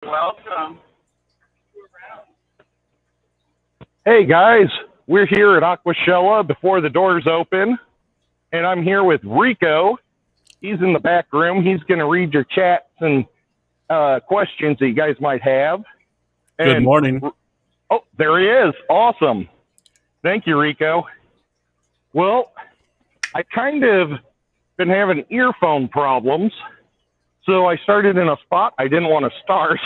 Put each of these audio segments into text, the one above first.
Welcome. Hey guys, we're here at Aquashella before the doors open, and I'm here with Rico. He's in the back room. He's going to read your chats and questions that you guys might have. Good morning. Oh, there he is. Awesome. Thank you, Rico. Well, I kind of been having earphone problems, so I started in a spot I didn't want to start.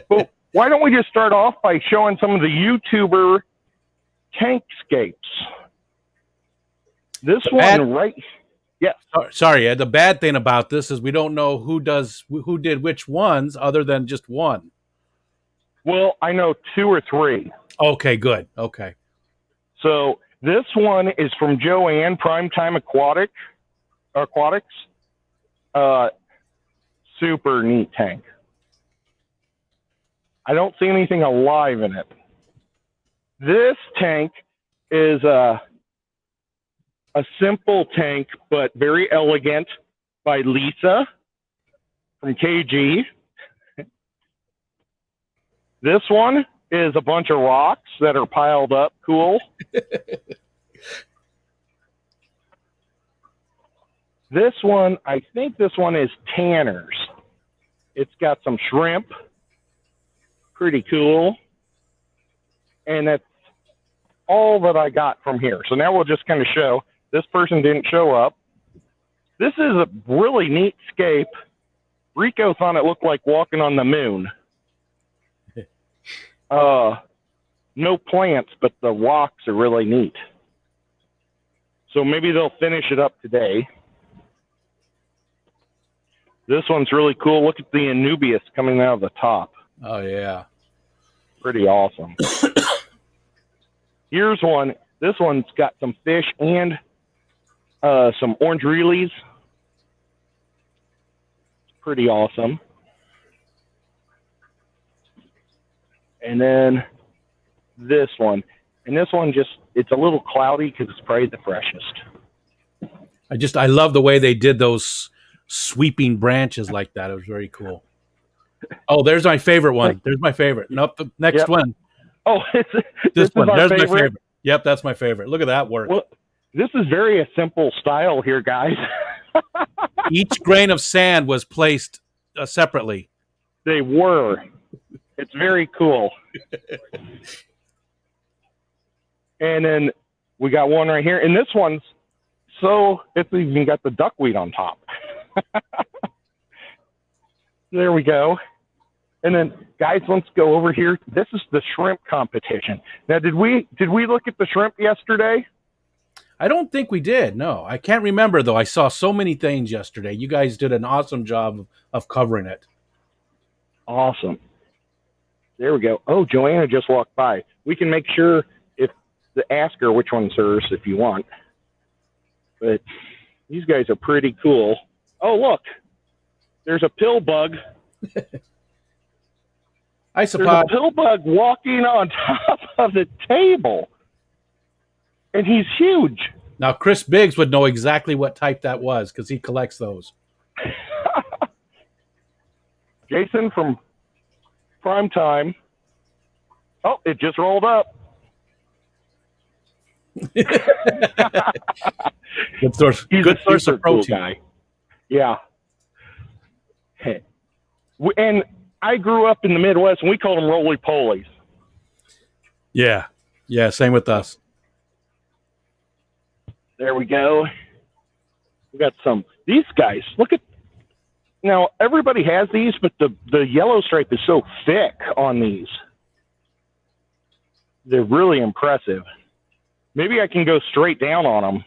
But why don't we just start off by showing some of the YouTuber tankscapes? This one right, yes. Sorry, the bad thing about this is we don't know who did which ones other than just one. Well, I know 2 or 3. Okay, good. Okay. So this one is from Joanne, Primetime Aquatics. Super neat tank. I don't see anything alive in it. This tank is a simple tank, but very elegant, by Lisa from KG. This one is a bunch of rocks that are piled up. Cool. This one, I think this one is Tanner's. It's got some shrimp. Pretty cool. And that's all that I got from here. So now we'll just kind of show. This person didn't show up. This is a really neat scape. Rico thought it looked like walking on the moon. No plants, but the rocks are really neat. So maybe they'll finish it up today. This one's really cool. Look at the Anubias coming out of the top. Oh, yeah. Pretty awesome. Here's one. This one's got some fish and some orange reelies. Pretty awesome. And then this one. And this one it's a little cloudy because it's probably the freshest. I love the way they did those sweeping branches like that. It was very cool. Oh, there's my favorite one. There's my favorite. Nope, the next one. Oh, this one. There's favorite. my favorite. Yep, that's my favorite. Look at that work. Well, this is very a simple style here, guys. Each grain of sand was placed separately. They were. It's very cool. And then we got one right here. And this one's it's even got the duckweed on top. There we go. And then, guys, let's go over here. This is the shrimp competition. Now, did we look at the shrimp yesterday? I don't think we did. No, I can't remember, though. I saw so many things yesterday. You guys did an awesome job of covering it. Awesome. There we go. Oh, Joanna just walked by. We can make sure to ask her which one's hers if you want. But these guys are pretty cool. Oh, look. There's a pill bug. There's a pill bug walking on top of the table. And he's huge. Now, Chris Biggs would know exactly what type that was because he collects those. Jason from Primetime. Oh, it just rolled up. Good source. Good source of protein. Cool guy. Yeah. And I grew up in the Midwest, and we called them roly-polies. Yeah. Yeah, same with us. There we go. We got these guys. Look at, now everybody has these, but the yellow stripe is so thick on these. They're really impressive. Maybe I can go straight down on them.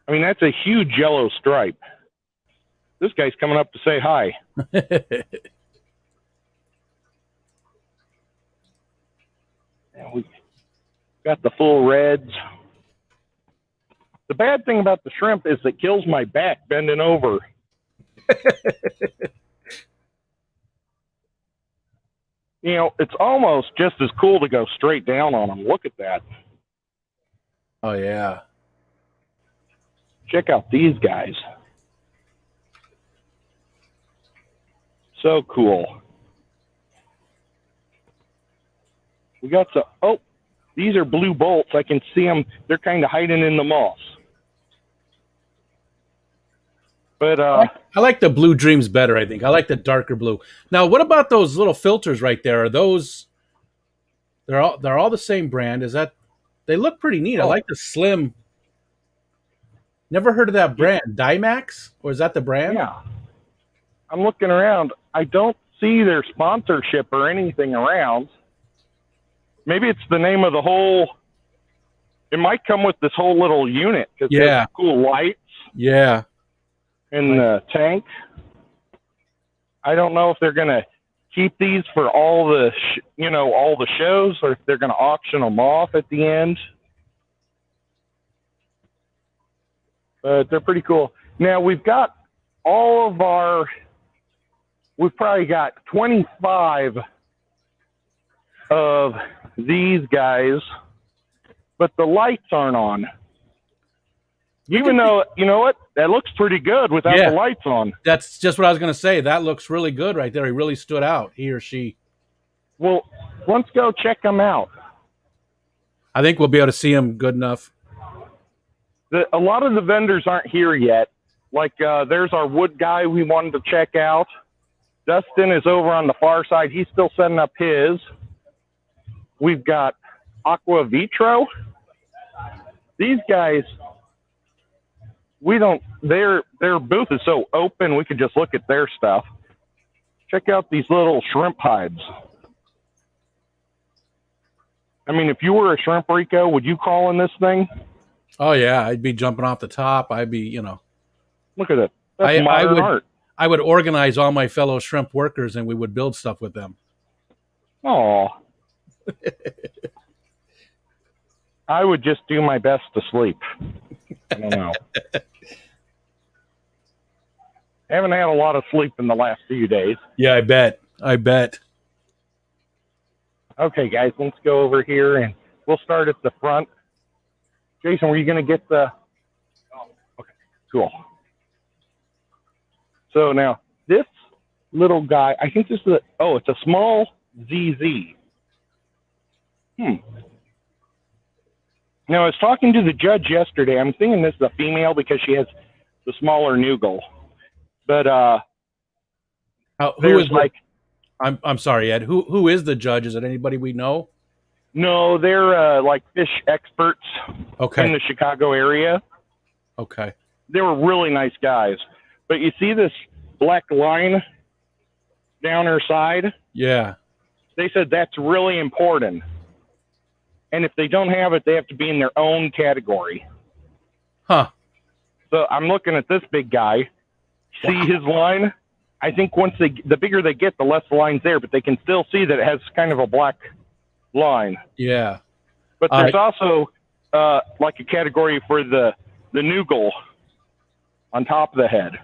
I mean, that's a huge yellow stripe. This guy's coming up to say hi. And we got the full reds. The bad thing about the shrimp is it kills my back bending over. You know, it's almost just as cool to go straight down on them. Look at that. Oh, yeah. Check out these guys. So cool. We got some. Oh, these are blue bolts. I can see them. They're kind of hiding in the moss. But I like the blue dreams better, I think. I like the darker blue. Now, what about those little filters right there? Are those they're all the same brand? Is that they look pretty neat. I oh, like the slim. Never heard of that brand. Dymax? Or is that the brand? yeah. I'm looking around. I don't see their sponsorship or anything around. Maybe it's the name of the whole. It might come with this whole little unit because Yeah. cool lights Yeah. in the tank. I don't know if they're gonna keep these for all the all the shows, or if they're gonna auction them off at the end. But they're pretty cool. Now we've got all of our. We've probably got 25 of these guys, but the lights aren't on. Even though, you know what? That looks pretty good without Yeah. the lights on. That's just what I was going to say. That looks really good right there. He really stood out, he or she. Well, let's go check them out. I think we'll be able to see him good enough. A lot of the vendors aren't here yet. Like, there's our wood guy we wanted to check out. Dustin is over on the far side. He's still setting up his. We've got Aqua Vitro. These guys, their booth is so open, we could just look at their stuff. Check out these little shrimp hides. I mean, if you were a shrimp Rico, would you call in this thing? Oh, yeah. I'd be jumping off the top. I'd be, Look at it. That's modern art. I would organize all my fellow shrimp workers and we would build stuff with them. Oh. I would just do my best to sleep. I don't know. I haven't had a lot of sleep in the last few days. Yeah, I bet. Okay, guys, let's go over here and we'll start at the front. Jason, were you going to get the... Oh, okay, cool. So now, this little guy, I think this is it's a small ZZ. Now, I was talking to the judge yesterday. I'm thinking this is a female because she has the smaller Noogle. But who is like... I'm sorry, Ed. Who is the judge? Is it anybody we know? No, they're like fish experts in the Chicago area. Okay. They were really nice guys. But you see this black line down her side? Yeah. They said that's really important. And if they don't have it, they have to be in their own category. Huh. So I'm looking at this big guy. See his line? I think the bigger they get, the less the line's there, but they can still see that it has kind of a black line. Yeah. But there's also like a category for the Noogle on top of the head.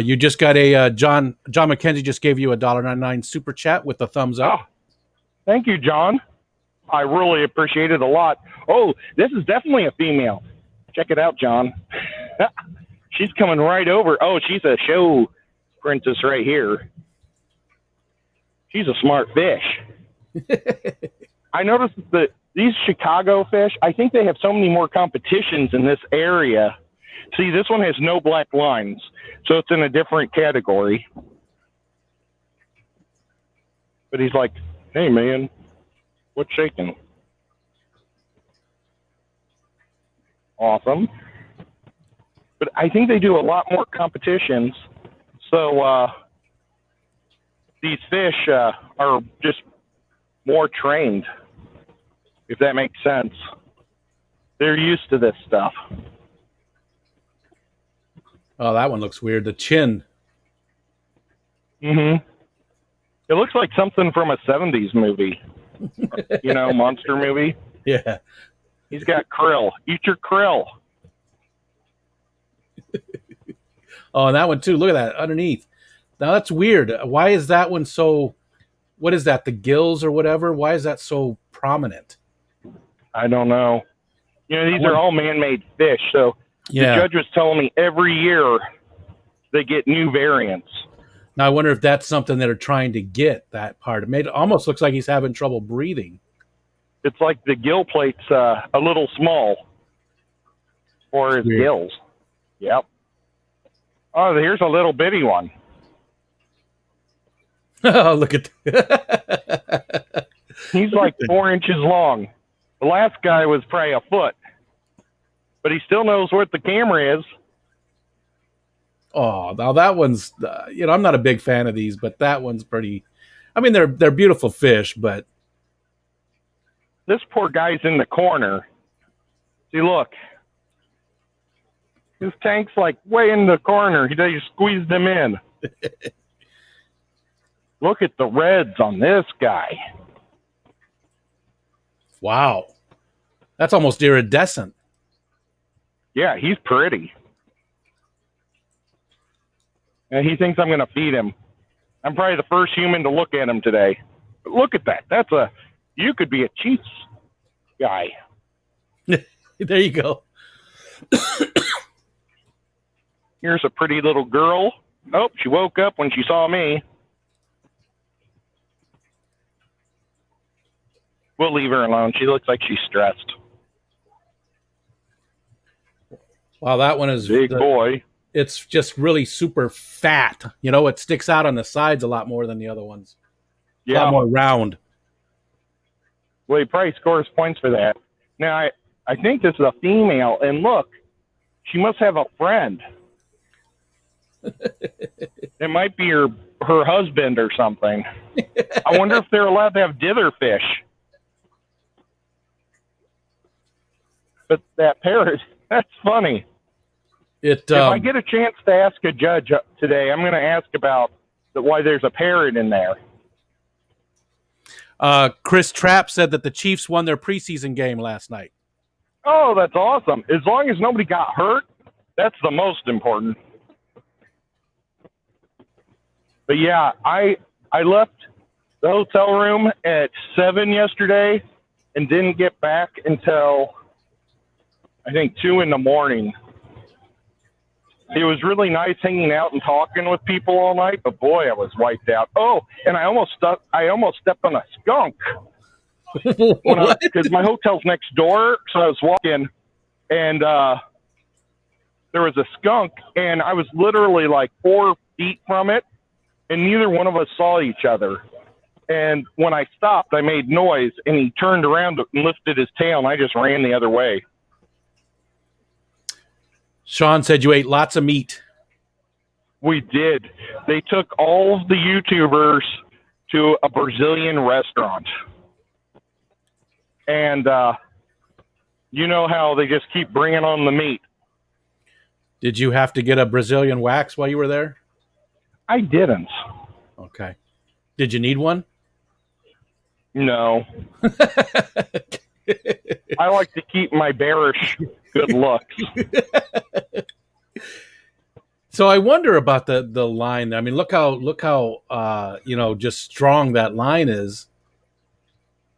You just got a John McKenzie just gave you a $1.99 super chat with a thumbs up. Oh, thank you, John. I really appreciate it a lot. Oh, this is definitely a female. Check it out, John. She's coming right over. Oh, she's a show princess right here. She's a smart fish. I noticed that these Chicago fish, I think they have so many more competitions in this area. See, this one has no black lines, so it's in a different category. But he's like, hey, man, what's shaking? Awesome. But I think they do a lot more competitions, so these fish are just more trained, if that makes sense. They're used to this stuff. Oh, that one looks weird. The chin. Mm-hmm. It looks like something from a 70s movie. Monster movie. Yeah. He's got krill. Eat your krill. Oh, and that one too. Look at that underneath. Now that's weird. Why is that one so... What is that? The gills or whatever? Why is that so prominent? I don't know. These are all man-made fish, so... Yeah. The judge was telling me every year they get new variants. Now I wonder if that's something that are trying to get that part. It almost looks like he's having trouble breathing. It's like the gill plate's a little small for his gills. Yep. Oh, here's a little bitty one. Oh, look at that. He's like 4 inches long. The last guy was probably a foot, but he still knows what the camera is. Oh, now that one's, I'm not a big fan of these, but that one's pretty. I mean, they're beautiful fish, but this poor guy's in the corner. See, look. His tank's like way in the corner. He just squeezed him in. Look at the reds on this guy. Wow. That's almost iridescent. Yeah, he's pretty. And he thinks I'm going to feed him. I'm probably the first human to look at him today. But look at that. You could be a Chiefs guy. There you go. Here's a pretty little girl. Oh, she woke up when she saw me. We'll leave her alone. She looks like she's stressed. Wow, that one is big boy. It's just really super fat. It sticks out on the sides a lot more than the other ones. Yeah. A lot more round. Well, he probably scores points for that. Now, I think this is a female, and look, she must have a friend. It might be her husband or something. I wonder if they're allowed to have dither fish. But that parrot, that's funny. If I get a chance to ask a judge today, I'm going to ask about why there's a parrot in there. Chris Trapp said that the Chiefs won their preseason game last night. Oh, that's awesome. As long as nobody got hurt, that's the most important. But yeah, I left the hotel room at 7 yesterday and didn't get back until I think 2 in the morning. It was really nice hanging out and talking with people all night, but boy, I was wiped out. Oh, and I almost stepped on a skunk. Because my hotel's next door, so I was walking, and there was a skunk, and I was literally like 4 feet from it, and neither one of us saw each other. And when I stopped, I made noise, and he turned around and lifted his tail, and I just ran the other way. Sean said you ate lots of meat. We did. They took all of the YouTubers to a Brazilian restaurant. And you know how they just keep bringing on the meat. Did you have to get a Brazilian wax while you were there? I didn't. Okay. Did you need one? No. I like to keep my bearish good looks. So I wonder about the line. I mean, look how just strong that line is.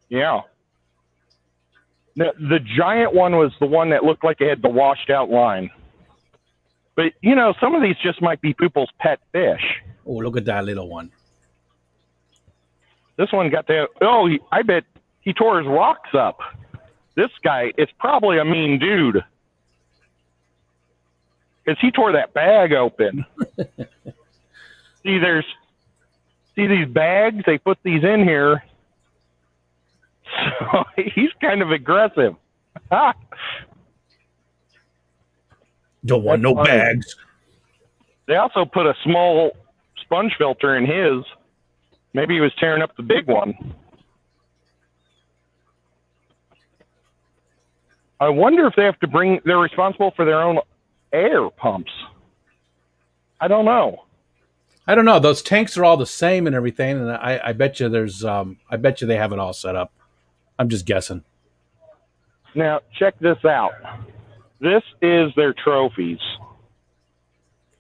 Yeah. The giant one was the one that looked like it had the washed out line. But, some of these just might be people's pet fish. Oh, look at that little one. This one got that. Oh, I bet he tore his rocks up. This guy is probably a mean dude. Because he tore that bag open. See these bags? They put these in here. So he's kind of aggressive. Don't want no bags. They also put a small sponge filter in his. Maybe he was tearing up the big one. I wonder if they have to they're responsible for their own air pumps. I don't know. Those tanks are all the same and everything, and I bet you I bet you they have it all set up. I'm just guessing. Now, check this out. This is their trophies.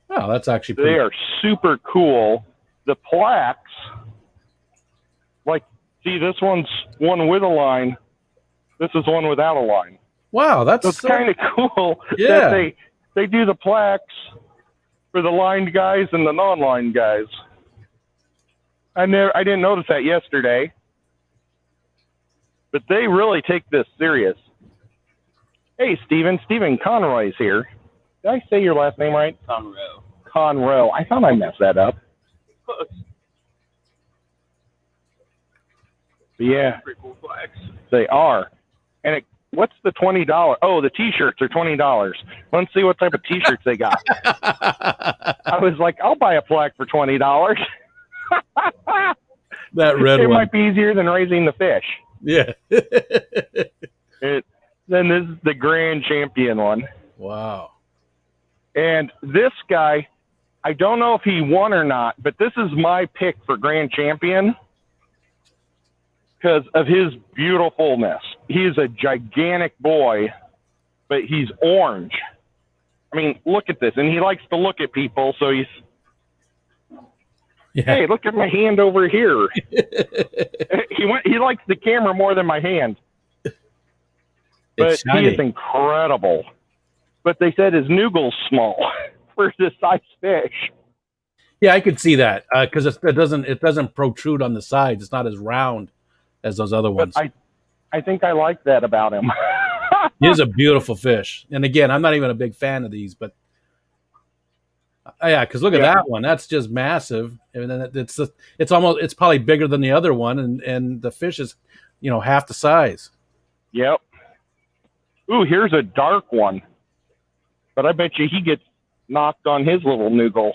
Oh, that's actually They are super cool. The plaques, see, this one's one with a line. This is one without a line. Wow, that's kind of cool. Yeah. That they do the plaques for the lined guys and the non-lined guys. I didn't notice that yesterday, but they really take this serious. Hey, Stephen Conroy's here. Did I say your last name right? Conroe. I thought I messed that up. But yeah, pretty cool flags. They are. And what's the $20? Oh, the T-shirts are $20. Let's see what type of T-shirts they got. I was like, I'll buy a flag for $20. That red it one. might be easier than raising the fish. Yeah. Then this is the Grand Champion one. Wow. And this guy, I don't know if he won or not, but this is my pick for Grand Champion because of his beautifulness. He's a gigantic boy, but he's orange. I mean, look at this. And he likes to look at people, so he's, hey, look at my hand over here. He likes the camera more than my hand. But he is incredible. But they said his noodle's small for this size fish. Yeah, I could see that because it doesn't protrude on the sides. It's not as round as those other ones. But I think I like that about him. He is a beautiful fish. And again, I'm not even a big fan of these, but yeah, because look at that one. That's just massive. And then it's probably bigger than the other one, and the fish is, half the size. Yep. Ooh, here's a dark one. But I bet you he gets knocked on his little noogle.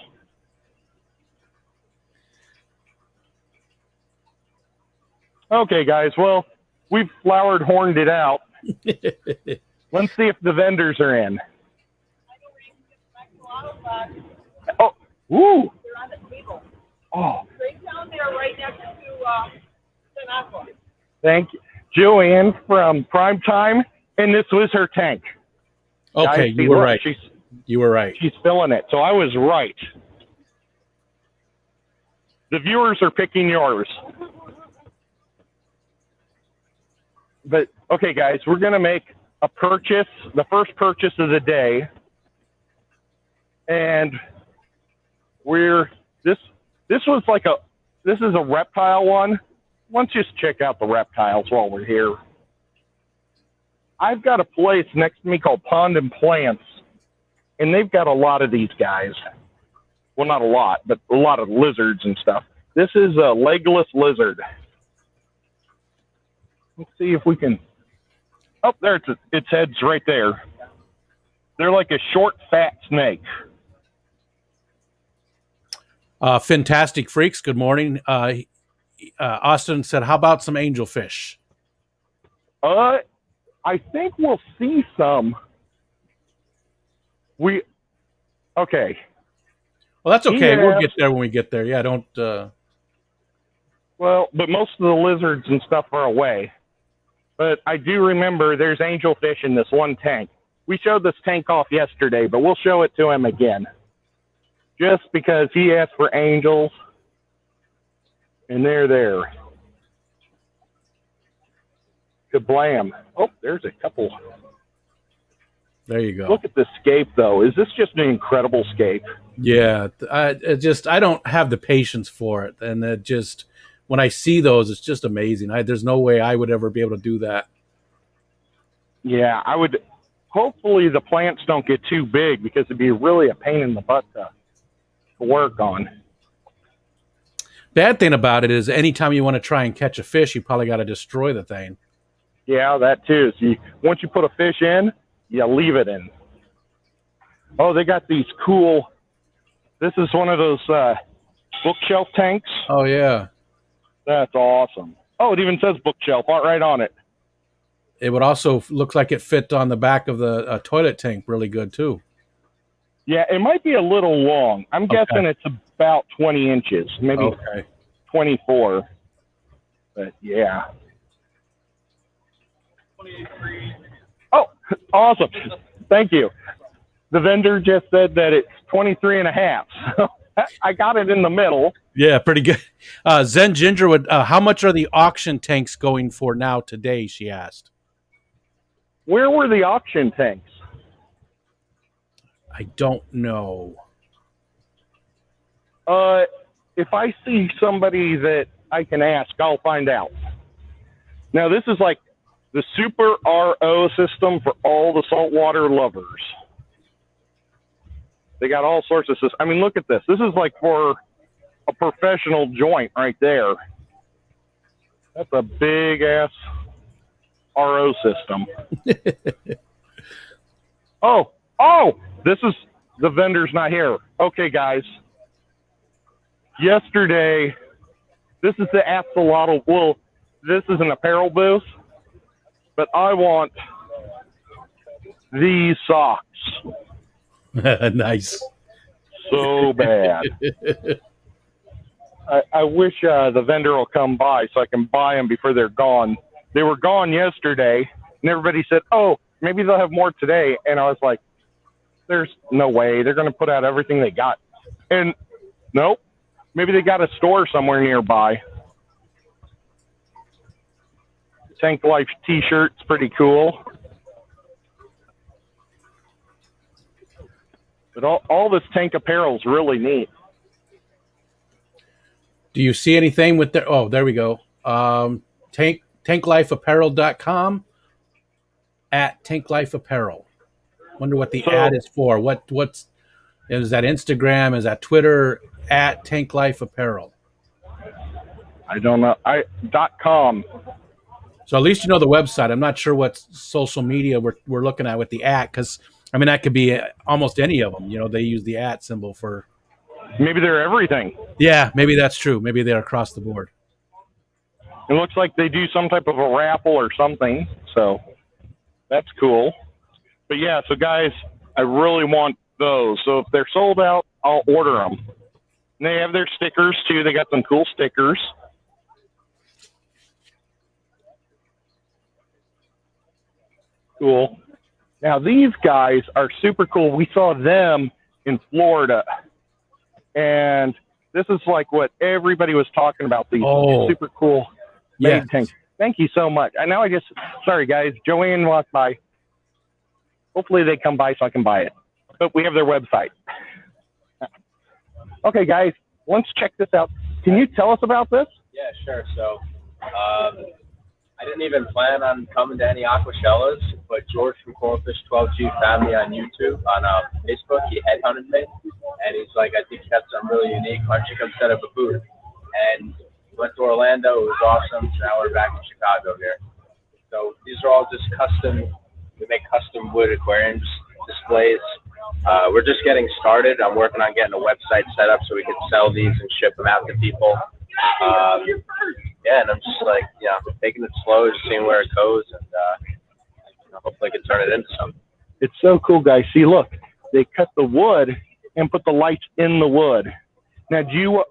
Okay, guys. Well, we've flowered horned it out. Let's see if the vendors are in. Oh, ooh. They're on the table. Oh. Right down there, right next to Aqua. Thank you. Joanne from Primetime, and this was her tank. Okay, Guys, you were right. You were right. She's filling it, so I was right. The viewers are picking yours. But, okay, guys, we're going to make a purchase, the first purchase of the day. And this is a reptile one. Let's just check out the reptiles while we're here. I've got a place next to me called Pond and Plants, and they've got a lot of these guys. Well, not a lot, but a lot of lizards and stuff. This is a legless lizard. Let's see if we can. Oh, there its head's right there. They're like a short, fat snake. Fantastic Freaks, good morning. Austin said, how about some angelfish? I think we'll see some. Okay. Well, that's okay. We'll get there when we get there. Yeah, don't. Well, but most of the lizards and stuff are away. But I do remember there's angelfish in this one tank. We showed this tank off yesterday, but we'll show it to him again. Just because he asked for angels. And they're there. Kablam. Oh, there's a couple. There you go. Look at the scape, though. Is this just an incredible scape? Yeah. I don't have the patience for it. And when I see those, it's just amazing. There's no way I would ever be able to do that. Yeah, I would. Hopefully the plants don't get too big because it'd be really a pain in the butt to work on. Bad thing about it is anytime you want to try and catch a fish, you probably got to destroy the thing. Yeah, that too. So once you put a fish in, you leave it in. Oh, they got these cool. This is one of those bookshelf tanks. Oh, yeah. That's awesome. Oh, it even says bookshelf right on it. It would also look like it fit on the back of the toilet tank really good, too. Yeah, it might be a little long. I'm guessing it's about 20 inches, maybe 24. But, yeah. Oh, awesome. Thank you. The vendor just said that it's 23 and a half. So I got it in the middle. Yeah, pretty good. Zen Gingerwood, how much are the auction tanks going for now today, she asked. Where were the auction tanks? I don't know. if I see somebody that I can ask, I'll find out. Now, this is like the super RO system for all the saltwater lovers. They got all sorts of systems. I mean, look at this. This is like for a professional joint right there. That's a big-ass RO system. Oh, this is the vendor's not here. Okay, guys. Yesterday, this is the axolotl. Well, this is an apparel booth, but I want these socks Nice. so bad. I wish the vendor will come by so I can buy them before they're gone. They were gone yesterday, and everybody said, oh, maybe they'll have more today. And I was like, there's no way. They're going to put out everything they got. And nope, maybe they got a store somewhere nearby. Tank Life t-shirt's pretty cool. But all this tank apparel is really neat. Do you see anything with their? Oh, there we go. Tanklifeapparel.com at Tank Life Apparel. Wonder what the ad is for. What's is that Instagram? Is that Twitter at Tank Life Apparel? I don't know. .com. So at least you know the website. I'm not sure what social media we're looking at with the at, because I mean that could be almost any of them. You know, they use the at symbol for. Maybe they're everything. Yeah, maybe that's true. Maybe they're across the board. It looks like they do some type of a raffle or something, so that's cool. But yeah, so guys, I really want those. So if they're sold out, I'll order them. And they have their stickers too. They got some cool stickers. Cool. Now these guys are super cool. We saw them in Florida. And this is like what everybody was talking about, these super cool made tanks. Thank you so much. And now sorry guys, Joanne walked by. Hopefully they come by so I can buy it. But we have their website. Okay guys, let's check this out. Can you tell us about this? Yeah, sure. So I didn't even plan on coming to any Aquashellas, but George from Corefish 12G found me on YouTube, on Facebook. He headhunted me, and he's like, I think you have something really unique. Why don't you come set up a booth? And we went to Orlando. It was awesome. So now we're back in Chicago here. So these are all just custom. We make custom wood aquariums displays. We're just getting started. I'm working on getting a website set up so we can sell these and ship them out to people. Yeah, and I'm just like, taking it slow, just seeing where it goes, and hopefully I can turn it into something. It's so cool, guys. See, look, they cut the wood and put the lights in the wood. Now, do you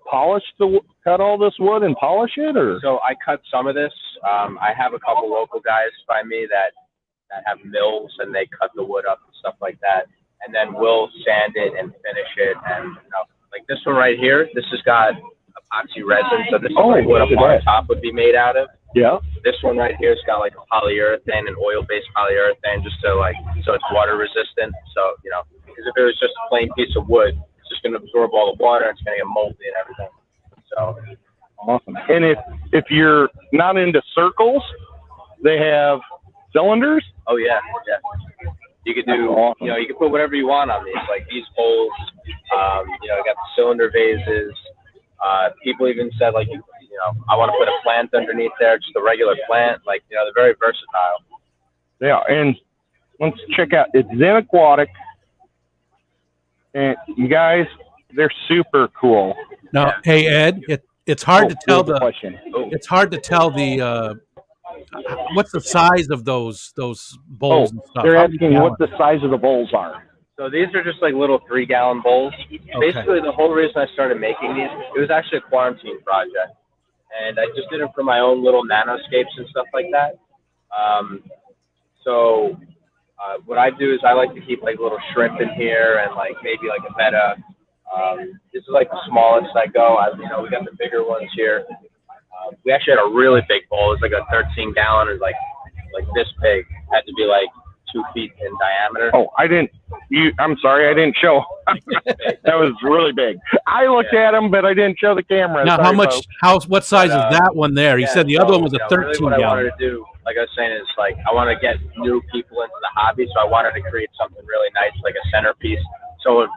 cut all this wood and polish it, or? So I cut some of this. I have a couple local guys by me that have mills, and they cut the wood up and stuff like that. And then we'll sand it and finish it. And like this one right here, this has got epoxy resin, so this is like what a bar top would be made out of. Yeah. This one right here has got like a polyurethane, an oil-based polyurethane, just so it's water resistant. So because if it was just a plain piece of wood, it's just going to absorb all the water. It's going to get moldy and everything. So awesome. And if you're not into circles, they have cylinders. Oh yeah. You could do, awesome. You can put whatever you want on these, like these bowls. I got the cylinder vases. People even said I want to put a plant underneath there, just a regular plant. They're very versatile. Yeah, and let's check out. It's Zen Aquatic, and you guys, they're super cool. Now, hey Ed, it's hard to tell it's hard to tell what's the size of those bowls and stuff. They're asking what the size of the bowls are. So these are just like little 3-gallon bowls. Okay. Basically, the whole reason I started making these, it was actually a quarantine project. And I just did it for my own little nanoscapes and stuff like that. What I do is I like to keep like little shrimp in here and maybe a betta. This is like the smallest I go. We got the bigger ones here. We actually had a really big bowl. It was like a 13-gallon, or like this big. It had to be 2 feet in diameter. Oh, I'm sorry, I didn't show. That was really big. I looked at them, but I didn't show the camera. Now, Sorry, folks. what size is that one there? He said the other one was a 13 really what I wanted gallon. to do, like I was saying, is like I want to get new people into the hobby, so I wanted to create something really nice, like a centerpiece. So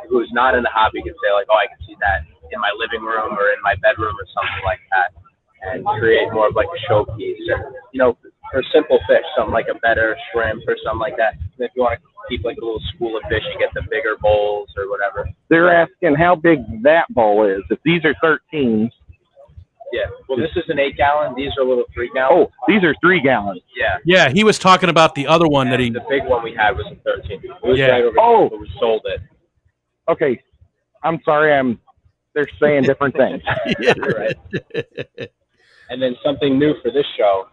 who's not in the hobby could say like, oh, I can see that in my living room or in my bedroom or something like that, and create more of like a showpiece. And, you know, for simple fish, something like a better shrimp or something like that. And if you want to keep like a little school of fish, you get the bigger bowls or whatever. They're asking how big that bowl is. If these are 13s. Yeah. Well, this is an 8-gallon. These are a little 3-gallon. Oh, these are 3 gallons. Yeah. Yeah, he was talking about the other one that he. The big one we had was a 13. It was Yeah. right over Oh. here, but we sold it. Okay, I'm sorry. They're saying different things. Yeah. You're right. And then something new for this show,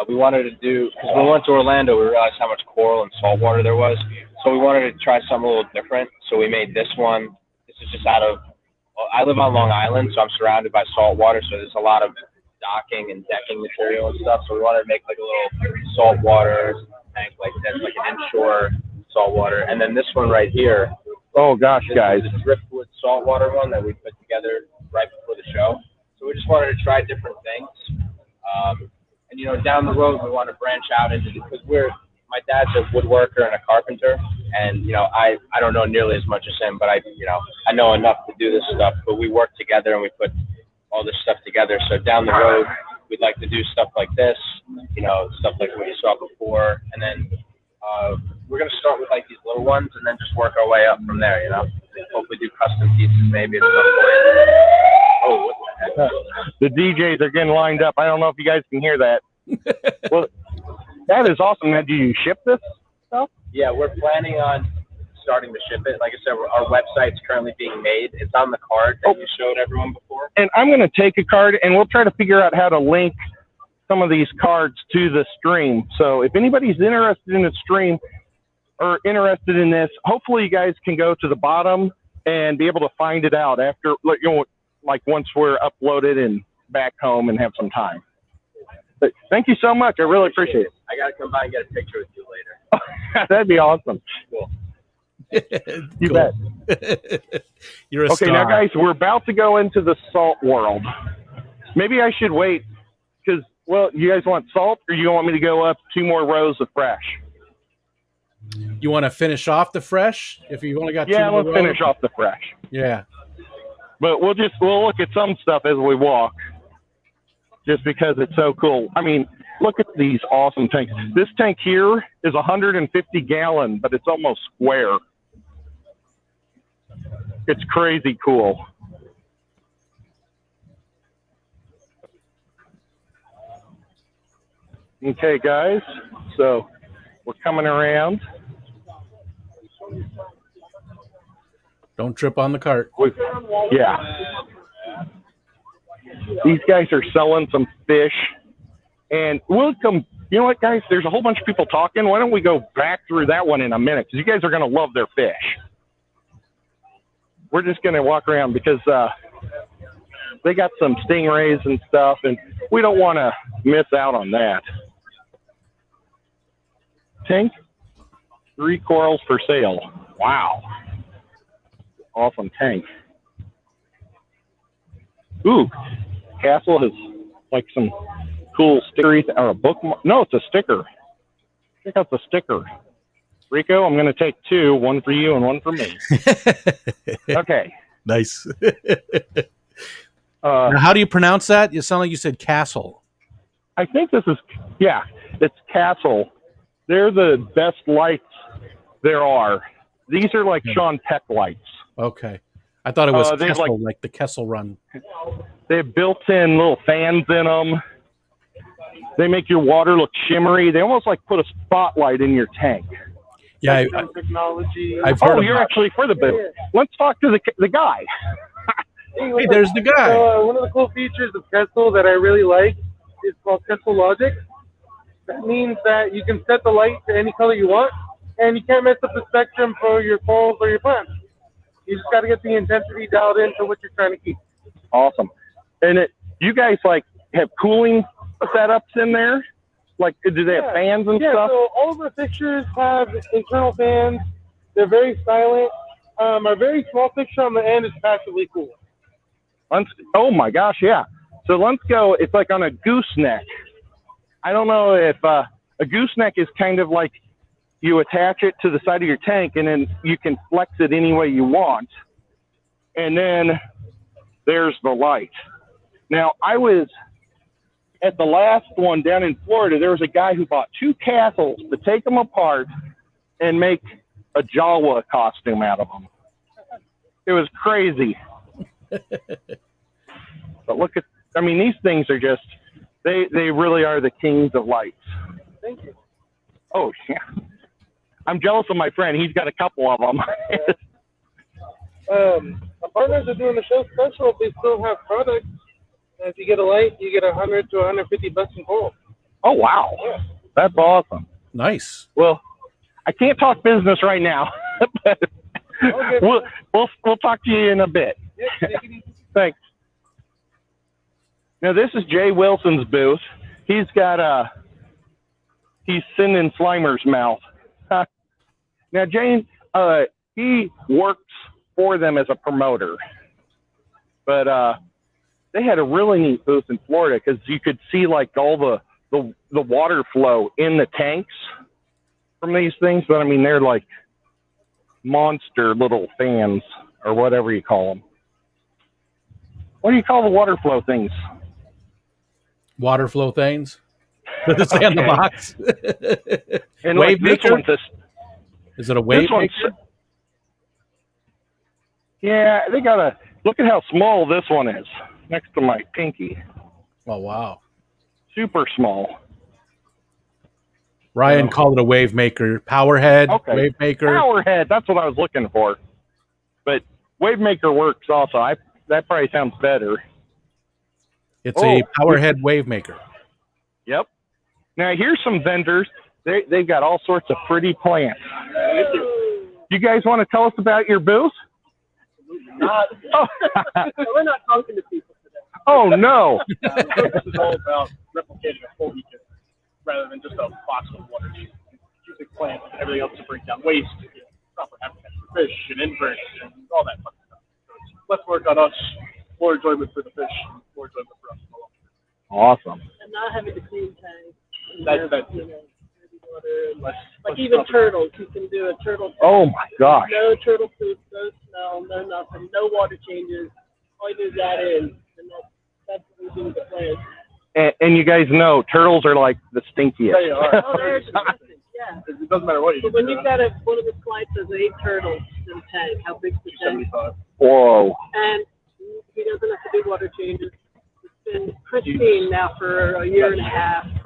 we wanted to do, because when we went to Orlando, we realized how much coral and saltwater there was. So we wanted to try something a little different. So we made this one. This is just out of, well, I live on Long Island, so I'm surrounded by saltwater. So there's a lot of docking and decking material and stuff. So we wanted to make like a little saltwater tank like this, like an inshore saltwater. And then this one right here. Oh, gosh, guys. This is a driftwood saltwater one that we put together right before the show. So we just wanted to try different things. And, you know, down the road, we want to branch out into, because my dad's a woodworker and a carpenter. And, you know, I don't know nearly as much as him, but I know enough to do this stuff. But we work together and we put all this stuff together. So down the road, we'd like to do stuff like this, you know, stuff like what you saw before. And then we're going to start with like these little ones and then just work our way up from there, you know. Hopefully do custom pieces maybe at some point. Oh, what the heck? The DJs are getting lined up. I don't know if you guys can hear that. Well, that is awesome. Now, do you ship this stuff? Yeah, we're planning on starting to ship it. Like I said, our website's currently being made. It's on the card that you showed everyone before. And I'm going to take a card, and we'll try to figure out how to link some of these cards to the stream. So if anybody's interested in the stream or interested in this, hopefully you guys can go to the bottom and be able to find it out after, you know, like once we're uploaded and back home and have some time. But thank you so much. I really appreciate it. I got to come by and get a picture with you later. That'd be awesome. Cool. You bet. You're a Okay, star. now guys, we're about to go into the salt world. Maybe I should wait because, well, you guys want salt or you want me to go up 2 more rows of fresh? You want to finish off the fresh? If you've only got 2 Yeah, more let's finish off the fresh. Yeah. But we'll look at some stuff as we walk, just because it's so cool. I mean, look at these awesome tanks. This tank here is 150 gallon, but it's almost square. It's crazy cool. Okay, guys, so we're coming around. Don't trip on the cart. Yeah. These guys are selling some fish. And we'll come, you know what, guys? There's a whole bunch of people talking. Why don't we go back through that one in a minute? Because you guys are going to love their fish. We're just going to walk around because they got some stingrays and stuff, and we don't want to miss out on that. Tank, 3 corals for sale. Wow. Awesome tank. Ooh, Castle has like some cool sticker or a bookmark. No, it's a sticker. Check out the sticker. Rico, I'm going to take 2, 1 for you and 1 for me. Okay. Nice. Now, how do you pronounce that? You sound like you said castle. I think this is, yeah, it's Castle. They're the best lights there are. These are like Sean Peck lights. Okay. I thought it was they have Kessel, like the Kessel Run. They have built-in little fans in them. They make your water look shimmery. They almost like put a spotlight in your tank. Yeah, Technology. I've heard. Oh, you're actually for the bit. Let's talk to the guy. Hey, there's the guy. So, one of the cool features of Kestel that I really like is called Kestel Logic. That means that you can set the light to any color you want, and you can't mess up the spectrum for your corals or your plants. You just got to get the intensity dialed in to what you're trying to keep. Awesome. And you guys like have cooling setups in there? Like, do they have fans and yeah, stuff? so all of our fixtures have internal fans. They're very silent. Our very small fixture on the end is passively cool. Oh my gosh, yeah. So let's go. It's like on a gooseneck. I don't know if a gooseneck is kind of like you attach it to the side of your tank and then you can flex it any way you want. And then there's the light. Now, I was at the last one down in Florida. There was a guy who bought 2 castles to take them apart and make a Jawa costume out of them. It was crazy. But look at, I mean, these things are just, they really are the kings of lights. Thank you. Oh, yeah. I'm jealous of my friend. He's got a couple of them. Our partners are doing the show special. They still have products. If you get a light, you get 100 to 150 bucks in gold. Oh, wow. Yeah. That's awesome. Nice. Well, I can't talk business right now, but Okay. we'll talk to you in a bit. Yeah, take it easy. Thanks. Now, this is Jay Wilson's booth. He's got he's sending Slimer's mouth. Now, Jane, he works for them as a promoter, but they had a really neat booth in Florida because you could see like all the water flow in the tanks from these things. But I mean, they're like monster little fans or whatever you call them. What do you call the water flow things? Water flow things. Does it say on the box? And Wave like this maker? one's Is it a wave this one's, maker? yeah, they got a look at how small this one is next to my pinky. Oh, wow. Super small. Ryan called it a wave maker. Powerhead, Okay. wave maker. Powerhead, that's what I was looking for. But wave maker works also. That probably sounds better. It's a powerhead wave maker. Yep. Now here's some vendors. They've got all sorts of pretty plants. You guys want to tell us about your booth? Not. Oh, We're not talking to people today. oh no. This is all about replicating a full ecosystem rather than just a box of water. Using plants and everything else to break down waste, proper habitat for fish and inverts and all that fun stuff. So let's work on us. More enjoyment for the fish, more enjoyment for us. Awesome. And not having to clean tanks. That's You know, dirty water and less even stuff. turtles. You can do a turtle tank. Oh my gosh. No turtle poop, no smell, no nothing, no water changes. All you do is add in, and that's what we do with the plants. And you guys know turtles are like the stinkiest. They are. Oh, they're disgusting. Yeah. It doesn't matter what you do. But when you've got one of the slides has 8 turtles in a tank, how big's the tank? 75. Whoa. And he doesn't have to do water changes. It's been pristine now for a year and a half. And,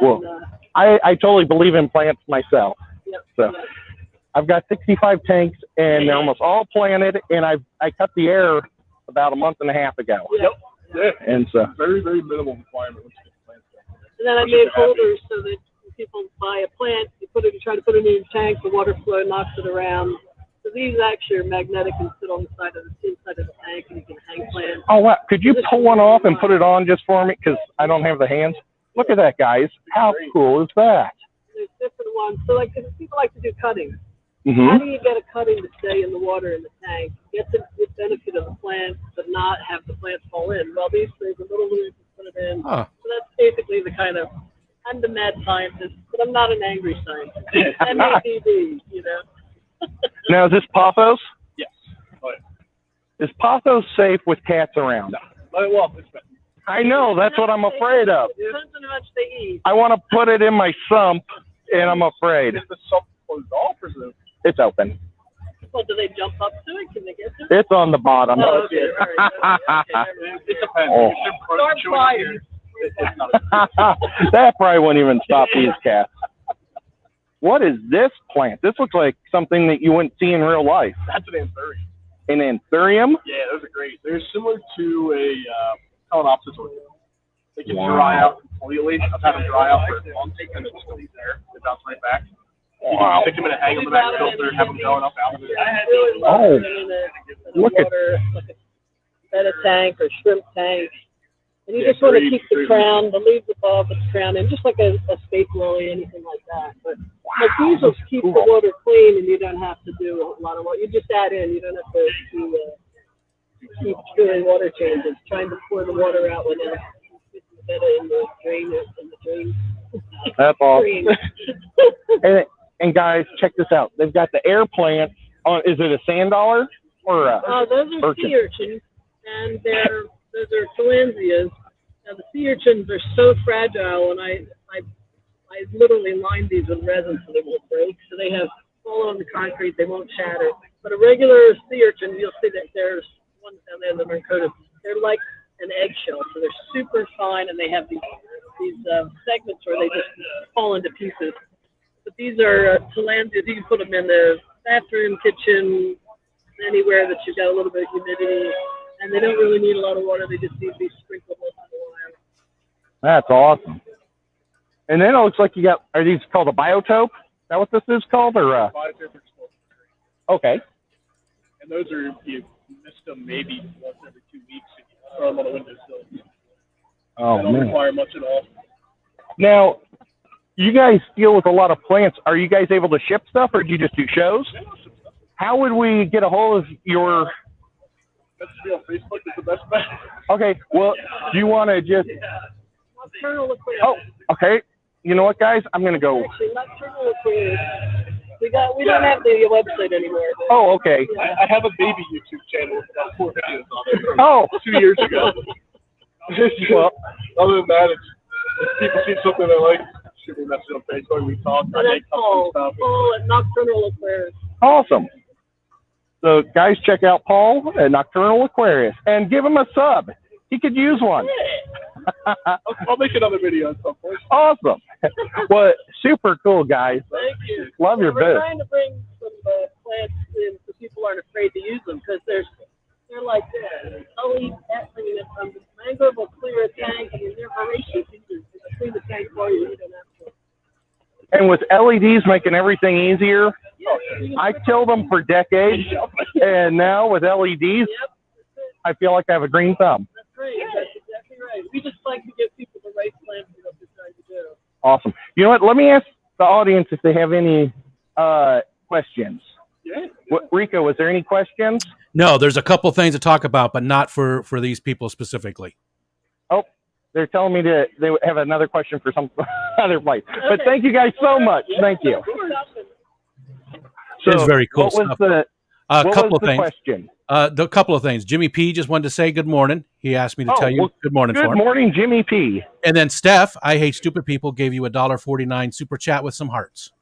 Well, I totally believe in plants myself. yep, So yep. I've got 65 tanks and they're almost all planted, and I cut the air about a month and a half ago. Yeah. Yeah. And so Very, very minimal requirement once you get the plants going. And then I made holders so that when people buy a plant, you try to put it in your tank, the water flow knocks it around. So these actually are magnetic and sit on the side of the inside of the tank, and you can hang plants. oh wow, could you pull one off and put it on just for me? Because I don't have the hands. Look at that, guys. How cool is that? There's different ones. So like, 'cause people like to do cuttings. How Mm-hmm. do you get a cutting to stay in the water in the tank? Get the benefit of the plant, but not have the plant fall in. Well, these things are little loose, you put it in. Huh. So that's basically the kind of, I'm the mad scientist, but I'm not an angry scientist. MADD, you know. Now, is this Pothos? Yes. Oh, yeah. Is Pothos safe with cats around? Well, it's better. I know, that's what I'm afraid of. It depends on how much they eat. I want to put it in my sump, and I'm afraid. Is the sump closed off or is it? It's open. Well, do they jump up to it? Can they get to it? It's on the bottom. Oh, okay, all right. Okay, never mind. It depends. Oh. If they're Start chewing fire. it's not That probably wouldn't even stop these cats. What is this plant? This looks like something that you wouldn't see in real life. That's an anthurium. An anthurium? Yeah, those are great. They're similar to a Phalaenopsis orchid. They can Wow. dry out completely. I've had them dry out for months and it's still there. They bounce right back. You Wow. can stick them in a hang them in that filter and have them going up out of it. I really love Oh, them in a look at- water, like a betta tank or shrimp tank. And you just want to keep the crown, the leaves above, the crown, and just like a space lily, anything like that. But like these will keep the water clean, and you don't have to do a lot of water. You just add in. You don't have to keep doing water changes, trying to pour the water out without in the drain. That's awesome. and guys, check this out. They've got the air plant on. Is it a sand dollar or a those are urchin? sea urchins, and those are tillandsias. Now the sea urchins are so fragile, and I literally lined these with resin so they won't break. So they have fall on the concrete, they won't shatter. But a regular sea urchin, you'll see that there's ones down there that are coated. They're like an eggshell, so they're super fine, and they have these segments where they just fall into pieces. But these are tillandsias. You can put them in the bathroom, kitchen, anywhere that you've got a little bit of humidity, and they don't really need a lot of water. They just need to be sprinkled once in a while. That's awesome. And then it looks like you got. Are these called a biotope? Is that what this is called, or? Okay. And those are, you mist them maybe once every 2 weeks, and you throw them on a windowsill. Oh, they don't man. require much at all. Now, you guys deal with a lot of plants. Are you guys able to ship stuff, or do you just do shows? How would we get a hold of your... That's real. Facebook is the best bet. Okay, well, do you want to just... Nocturnal aquarius. Oh, okay. You know what, guys? I'm going to go... Actually, nocturnal aquarius. We don't have the website anymore. Oh, okay. I have a baby YouTube channel with about 4 videos on it from Oh. 2 years ago. Well, other than that, it's if people see something they like, shoot me a message on Facebook, we talk, I make custom stuff. Paul at Nocturnal Aquarius. Awesome. So, guys, check out Paul at Nocturnal Aquarius and give him a sub. He could use one. I'll make another video at some point. Awesome. Well, super cool, guys. Thank you. Love your We're booth. trying to bring some plants in so people aren't afraid to use them because they're like mangrove will clear a tank and they're voracious. They'll clean the tank for you. You don't have to. And with LEDs making everything easier, Yeah, I killed them for decades, and now with LEDs, I feel like I have a green thumb. That's great. That's exactly right. We just like to give people the right plan for what they're trying to do. Awesome. You know what? Let me ask the audience if they have any questions. Yeah. Rico, was there any questions? No, there's a couple things to talk about, but not for these people specifically. Oh, they're telling me they have another question for some other place. Okay. But thank you guys so much. Thank you. It's very cool What was stuff. the, A what couple was of the things. question? The couple of things. Jimmy P just wanted to say good morning. He asked me to Oh, tell you well, good morning for Good him. morning, Jimmy P. And then Steph, I hate stupid people, gave you $1.49 super chat with some hearts.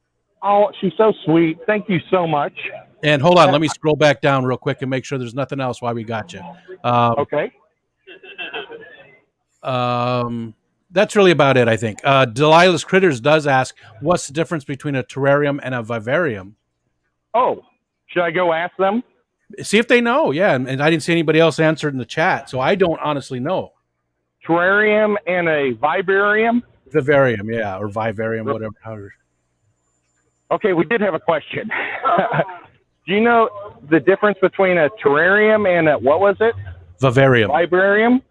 Oh, she's so sweet. Thank you so much. And hold on, let me scroll back down real quick and make sure there's nothing else while we got you. Okay. That's really about it, I think. Delilah's Critters does ask, what's the difference between a terrarium and a vivarium? Oh, should I go ask them? See if they know, yeah. And I didn't see anybody else answer in the chat, so I don't honestly know. Terrarium and a vivarium? Vivarium, yeah, or vivarium, whatever. However. Okay, we did have a question. Do you know the difference between a terrarium and a, what was it? Vivarium. Vivarium?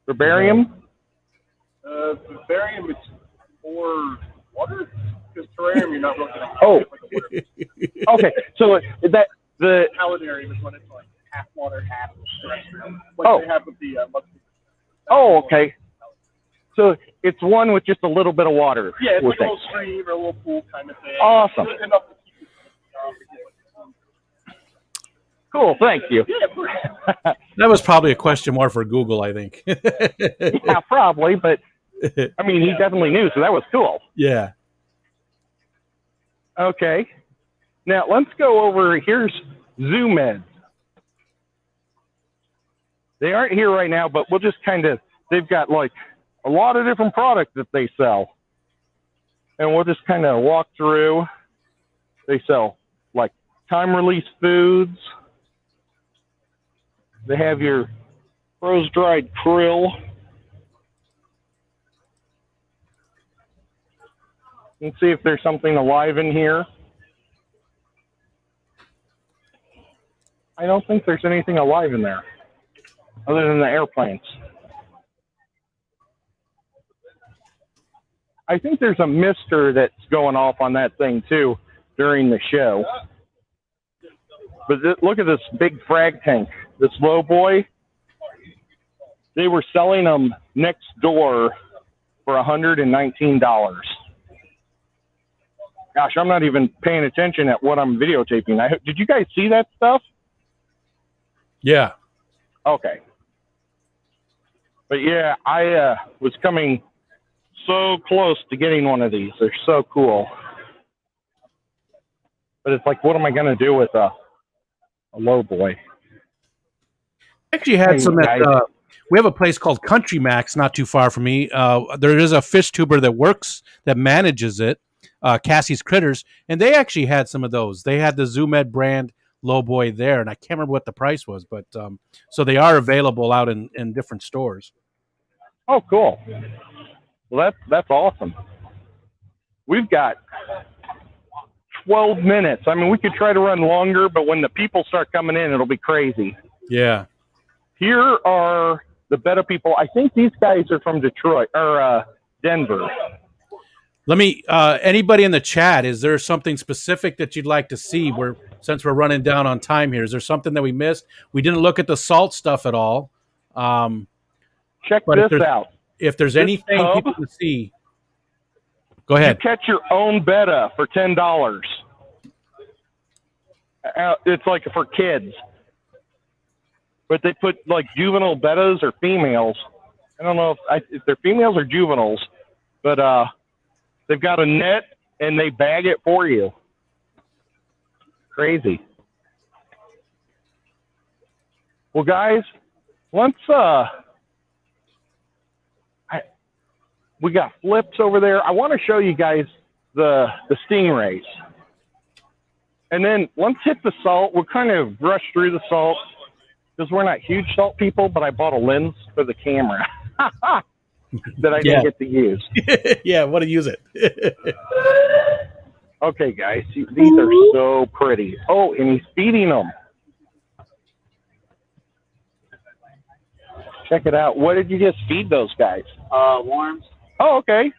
Vivarium? Vivarium, it's more water. Because terrarium, you're not really going to Oh. like Okay, so that the paludarium is when it's like half water, half terrestrial. Like Oh. they have with the oh, okay. So it's one with just a little bit of water. yeah, it's we'll like a say. little stream or a little pool kind of thing. Awesome. Enough to keep it Cool, thank you. That was probably a question more for Google, I think. Yeah, probably, but I mean, he definitely knew, so that was cool. Yeah. Okay. Now let's go over. Here's ZooMeds. They aren't here right now, but we'll just kind of. They've got like a lot of different products that they sell, and we'll just kind of walk through. They sell like time release foods. They have your froze dried krill. Let's see if there's something alive in here. I don't think there's anything alive in there. other than the airplanes. I think there's a mister that's going off on that thing too during the show. But look at this big frag tank, this low boy. They were selling them next door for $119. Gosh, I'm not even paying attention at what I'm videotaping. Did you guys see that stuff? Yeah. Okay. But yeah, I was coming so close to getting one of these. They're so cool. But it's like, what am I going to do with a low boy? Actually had Hey, some guys. at, we have a place called Country Max not too far from me. There is a fish tuber that manages it, Cassie's Critters, and they actually had some of those. They had the Zoomed brand low boy there, and I can't remember what the price was, but so they are available out in different stores. Oh, cool. Well, that's awesome. We've got 12 minutes. I mean, we could try to run longer, but when the people start coming in, it'll be crazy. Yeah. Here are the Betta people. I think these guys are from Detroit or Denver. Let me, anybody in the chat, is there something specific that you'd like to see? Since we're running down on time here, is there something that we missed? We didn't look at the salt stuff at all. Check this out. If there's anything people can see, go ahead. You catch your own Betta for $10. It's like for kids. But they put like juvenile bettas or females. I don't know if they're females or juveniles, but they've got a net and they bag it for you. Crazy. Well, guys, let's we got flips over there. I want to show you guys the stingrays. And then let's hit the salt. We'll kind of rush through the salt because we're not huge salt people, but I bought a lens for the camera that I didn't get to use. Yeah, want to use it. Okay, guys, these are so pretty. Oh, and he's feeding them. Check it out. What did you just feed those guys? Worms. Oh, okay.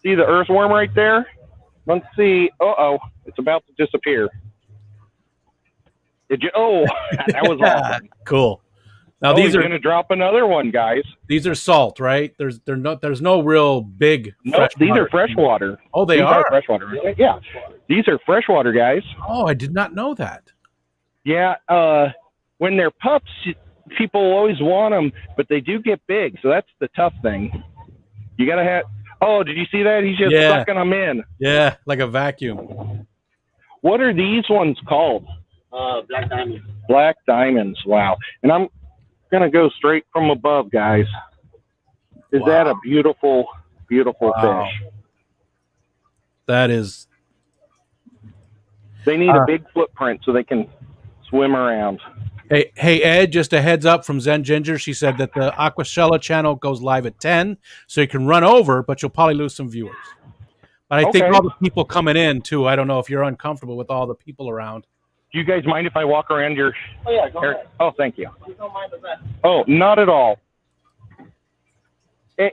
See the earthworm right there? Let's see. Uh-oh. It's about to disappear. Did you? Oh, that was awesome. Cool. Now He's going to drop another one, guys. These are salt, right? There's no real big. No, these are freshwater. Oh, these are freshwater. Yeah, these are freshwater, guys. Oh, I did not know that. Yeah, when they're pups, people always want them, but they do get big, so that's the tough thing. You got to have. Oh, did you see that? He's just sucking them in. Yeah, like a vacuum. What are these ones called? Black diamonds. Black diamonds. Wow. And I'm gonna go straight from above, guys. Is that a beautiful, beautiful fish? That is. They need a big footprint so they can swim around. Hey, Ed, just a heads up from Zen Ginger. She said that the Aquashella channel goes live at 10, so you can run over, but you'll probably lose some viewers. But I think all the people coming in, too, I don't know if you're uncomfortable with all the people around. Do you guys mind if I walk around your... Oh, yeah, go ahead. Oh, thank you. You don't mind the best. Oh, not at all.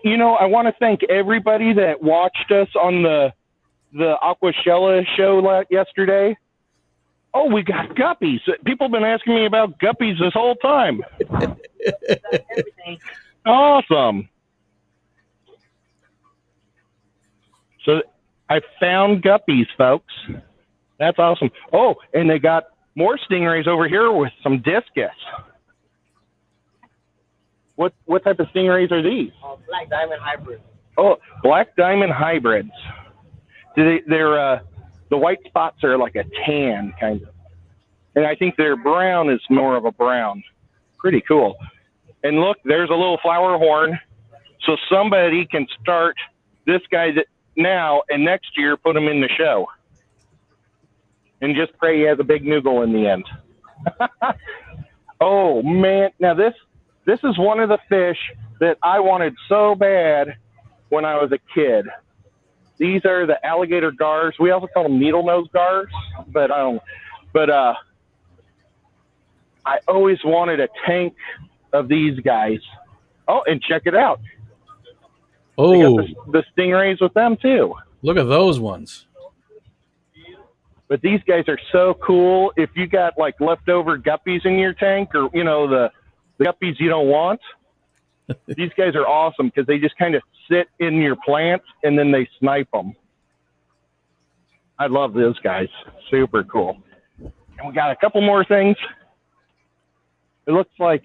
You know, I want to thank everybody that watched us on the Aquashella show yesterday. Oh, we got guppies. People have been asking me about guppies this whole time. Awesome. So I found guppies, folks. That's awesome. Oh, and they got more stingrays over here with some discus. What type of stingrays are these? Black diamond hybrids. Oh, black diamond hybrids. They're the white spots are like a tan kind of, and I think their brown is more of a brown. Pretty cool. And look, there's a little flower horn, so somebody can start this guy now, and next year put him in the show. And just pray he has a big noogle in the end. Oh, man. Now, this is one of the fish that I wanted so bad when I was a kid. These are the alligator gars. We also call them needle-nosed gars. But I always wanted a tank of these guys. Oh, and check it out. They Oh, got the stingrays with them too. look at those ones. But these guys are so cool. If you got like leftover guppies in your tank, or the guppies you don't want, these guys are awesome because they just kind of sit in your plants and then they snipe them. I love those guys. Super cool. And we got a couple more things. It looks like,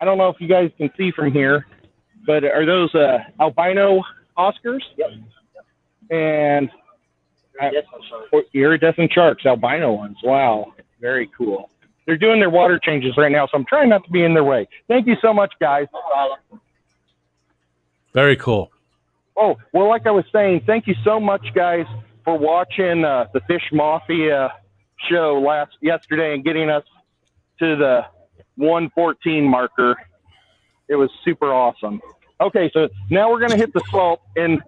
I don't know if you guys can see from here, but are those albino Oscars? Yep. And iridescent sharks, albino ones. Wow, very cool. They're doing their water changes right now, so I'm trying not to be in their way. Thank you so much, guys. Very cool. Oh, well, like I was saying, thank you so much, guys, for watching the Fish Mafia show yesterday and getting us to the 114 marker. It was super awesome. Okay, so now we're going to hit the salt, and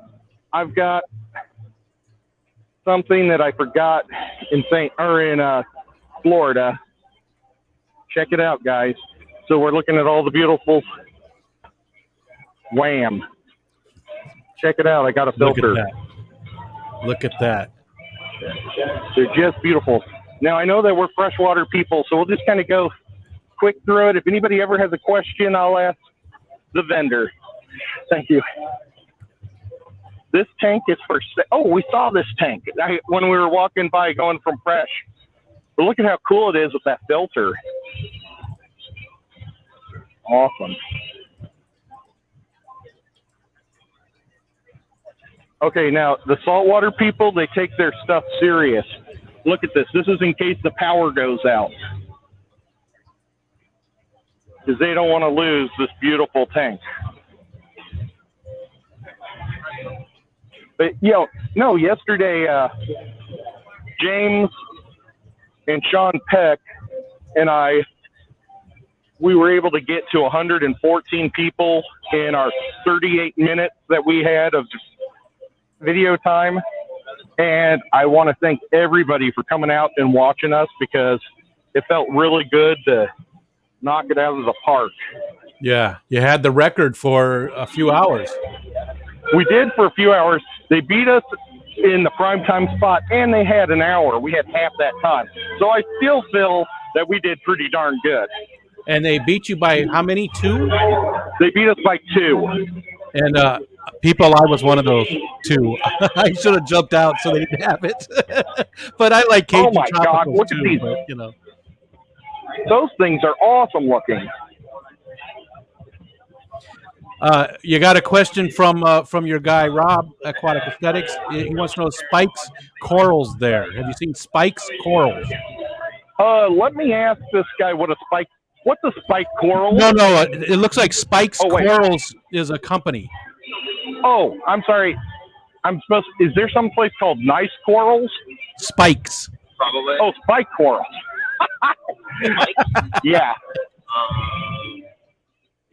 I've got something that I forgot in Florida. Check it out, guys. So we're looking at all the beautiful wham. Check it out. I got a filter. Look at that. They're just beautiful. Now, I know that we're freshwater people, so we'll just kind of go quick through it. If anybody ever has a question, I'll ask the vendor. Thank you. This tank is for we saw this tank when we were walking by going from fresh. But look at how cool it is with that filter. Awesome. Okay, now the saltwater people, they take their stuff serious. Look at this. This is in case the power goes out, because they don't want to lose this beautiful tank. But, yesterday, James and Sean Peck and we were able to get to 114 people in our 38 minutes that we had of video time. And I want to thank everybody for coming out and watching us, because it felt really good to knock it out of the park. Yeah, you had the record for a few hours. We did for a few hours. They beat us in the primetime spot, and they had an hour. We had half that time. So I still feel that we did pretty darn good. And they beat you by how many? 2? They beat us by 2. And people, I was one of those 2. I should have jumped out so they didn't have it. But I like Cajun Oh my God, tropicals look too, at these. but, Those things are awesome looking. You got a question from your guy Rob, Aquatic Aesthetics. He wants to know Spike's corals there. Have you seen Spike's corals? Let me ask this guy what's a spike coral? No, it looks like Spike's Corals is a company. Oh, I'm sorry. Is there some place called Nice Corals? Spike's. Probably. Oh, spike corals. Yeah.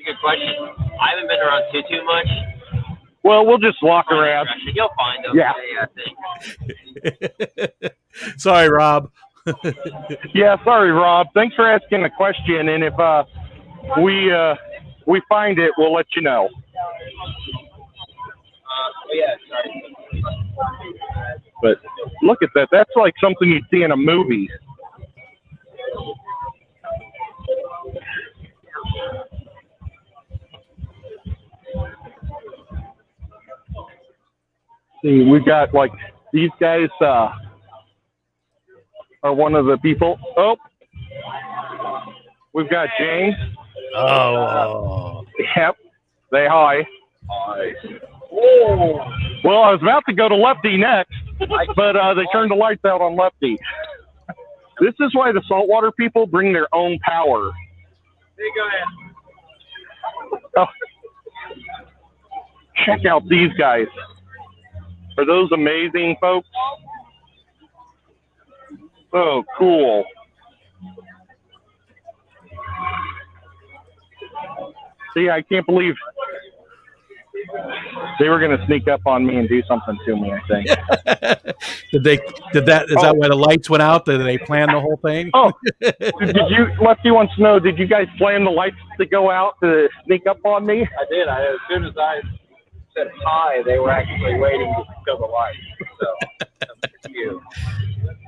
Good question. I haven't been around too much. Well, we'll just walk around. You'll find them. Yeah. I think. Sorry, Rob. Yeah, sorry, Rob. Thanks for asking the question. And if we find it, we'll let you know. Yeah, sorry. But look at that. That's like something you'd see in a movie. See, we've got like these guys are one of the people. Oh, we've got James. Oh. Yep. Say hi. Hi. Oh. Well, I was about to go to Lefty next, but they turned the lights out on Lefty. This is why the saltwater people bring their own power. There you go ahead. Oh. Check out these guys. Are those amazing, folks? So cool. See, I can't believe They were going to sneak up on me and do something to me, I think. Is that why the lights went out? Did they plan the whole thing? Oh, Lefty wants to know, did you guys plan the lights to go out to sneak up on me? I did. As soon as I said hi, they were actually waiting to kill the light. So that's cute.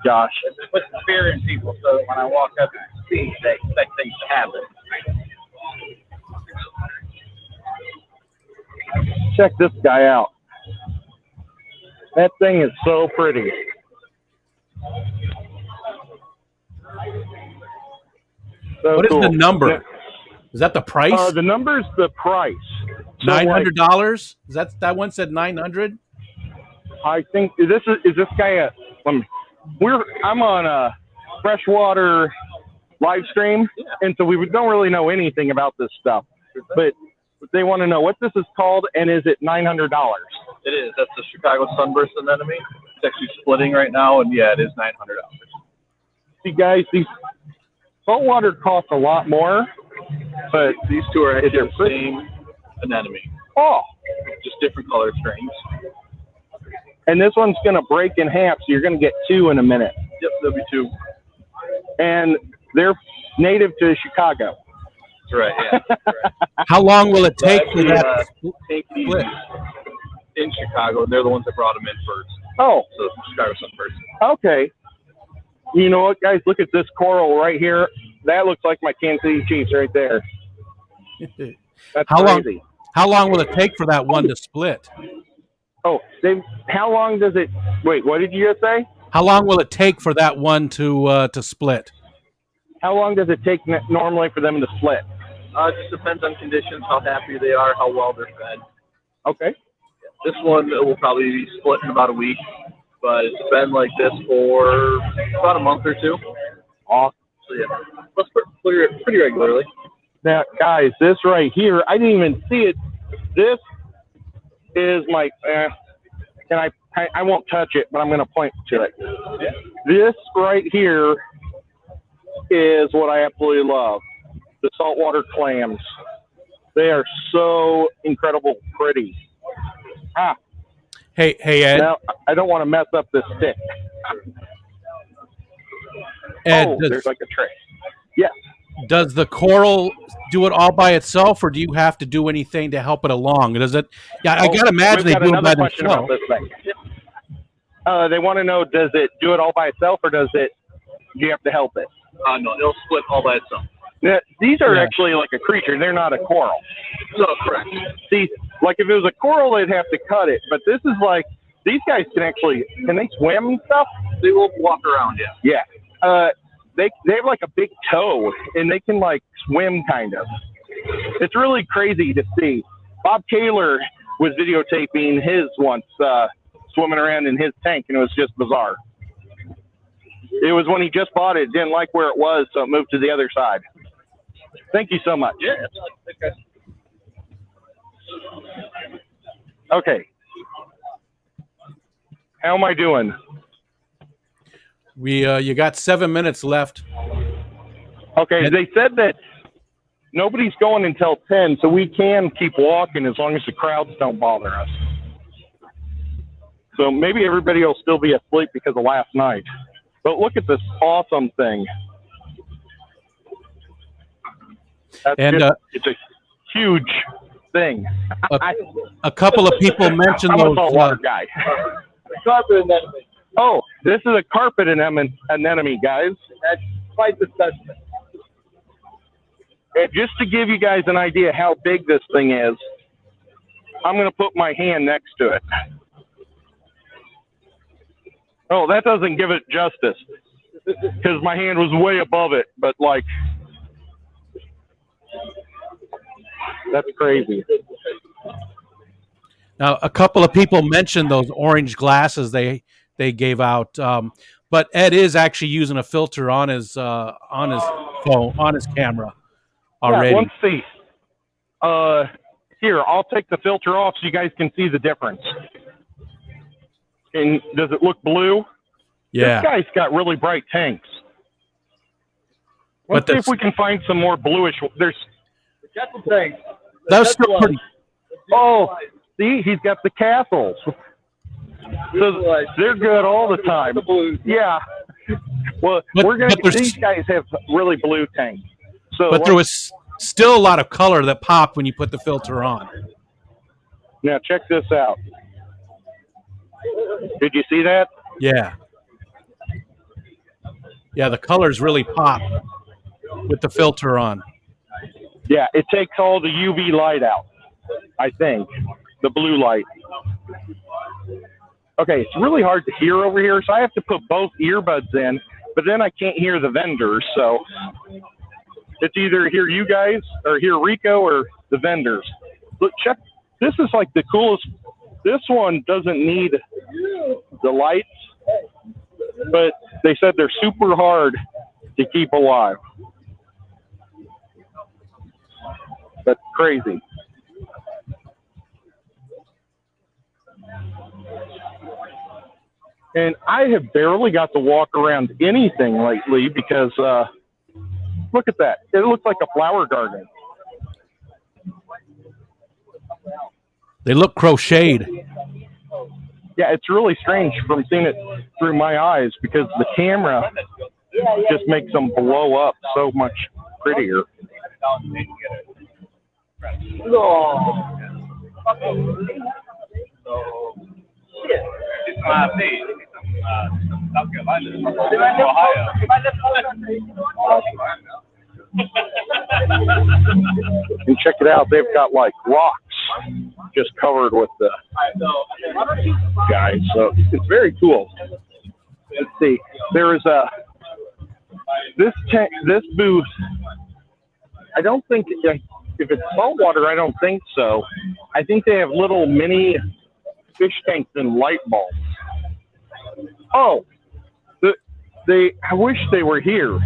Gosh. It puts fear in people, so that when I walk up and speak, they expect things to happen. Check this guy out. That thing is so pretty. So What is cool. the number? Is that the price? The number's the price. So, $900? Is that one said 900? I think is this guy I'm on a freshwater live stream, and so we don't really know anything about this stuff, but they want to know what this is called and is it $900? It is. That's the Chicago sunburst anemone. It's actually splitting right now, and yeah, it is $900. See, guys, these saltwater cost a lot more, but These two are actually the same anemone, oh, just different color strains. and this one's going to break in half, so you're going to get two in a minute. Yep, there'll be two. And they're native to Chicago. That's right, yeah. That's right. How long will it take for that Take these split? in Chicago, and they're the ones that brought them in first. Oh, So Chicago sunburst. okay. You know what, guys? Look at this coral right here. That looks like my Kansas City Chiefs right there. That's crazy. How long will it take for that one to split? Oh, how long does it? Wait, what did you just say? How long will it take for that one to split? How long does it take normally for them to split? It just depends on conditions, how happy they are, how well they're fed. Okay. This one will probably be split in about a week, but it's been like this for about a month or two. Awesome. So yeah, that's pretty regularly. Now, guys, this right here, I didn't even see it. This is my. And I won't touch it, but I'm going to point to it. Yeah. This right here is what I absolutely love. The saltwater clams. They are so incredible pretty. Hey, Ed. Now, I don't want to mess up this stick. Ed, there's like a tray. Yes. Does the coral do it all by itself, or do you have to do anything to help it along? Does it? Yeah, I gotta imagine they do it by question about themselves. this thing. They want to know: does it do it all by itself, or do you have to help it? No, it'll split all by itself. Now, these are actually like a creature; they're not a coral. No, correct. See, like if it was a coral, they'd have to cut it, but this is like these guys can they swim and stuff? They will walk around, yeah. Yeah. They have like a big toe, and they can like swim kind of. It's really crazy to see. Bob Taylor was videotaping his once swimming around in his tank, and it was just bizarre. It was when he just bought it, didn't like where it was, so it moved to the other side. Thank you so much. Yeah. Okay. How am I doing? You got 7 minutes left. Okay, they said that nobody's going until 10, so we can keep walking as long as the crowds don't bother us. So maybe everybody will still be asleep because of last night. But look at this awesome thing. It's a huge thing. A couple of people mentioned I'm those. a saltwater guy. Oh, this is a carpet anemone, guys. That's quite the specimen. And just to give you guys an idea how big this thing is, I'm going to put my hand next to it. Oh, that doesn't give it justice because my hand was way above it, but like, that's crazy. Now, a couple of people mentioned those orange glasses they gave out, but Ed is actually using a filter on his phone, on his camera already. Yeah, let's see. Here, I'll take the filter off so you guys can see the difference. And does it look blue? Yeah. This guy's got really bright tanks. Let's see if we can find some more bluish. There's Got some things. That's still pretty. Oh, See, he's got the castles. So they're good all the time. Yeah. Well, these guys have really blue tanks. So, but there was still a lot of color that popped when you put the filter on. Now check this out. Did you see that? Yeah. Yeah, the colors really pop with the filter on. Yeah, it takes all the UV light out, I think, the blue light. Okay, it's really hard to hear over here, so I have to put both earbuds in, but then I can't hear the vendors, so it's either hear you guys or hear Rico or the vendors. Look, check. This is like the coolest. This one doesn't need the lights, but they said they're super hard to keep alive. That's crazy. And I have barely got to walk around anything lately because look at that. It looks like a flower garden. They look crocheted. Yeah, it's really strange from seeing it through my eyes because the camera just makes them blow up so much prettier. It's my page. South Carolina. Ohio. And check it out. They've got like rocks just covered with the guys. So it's very cool. Let's see. There is this booth. I don't think if it's saltwater, I don't think so. I think they have little mini fish tanks and light bulbs. Oh, I wish they were here,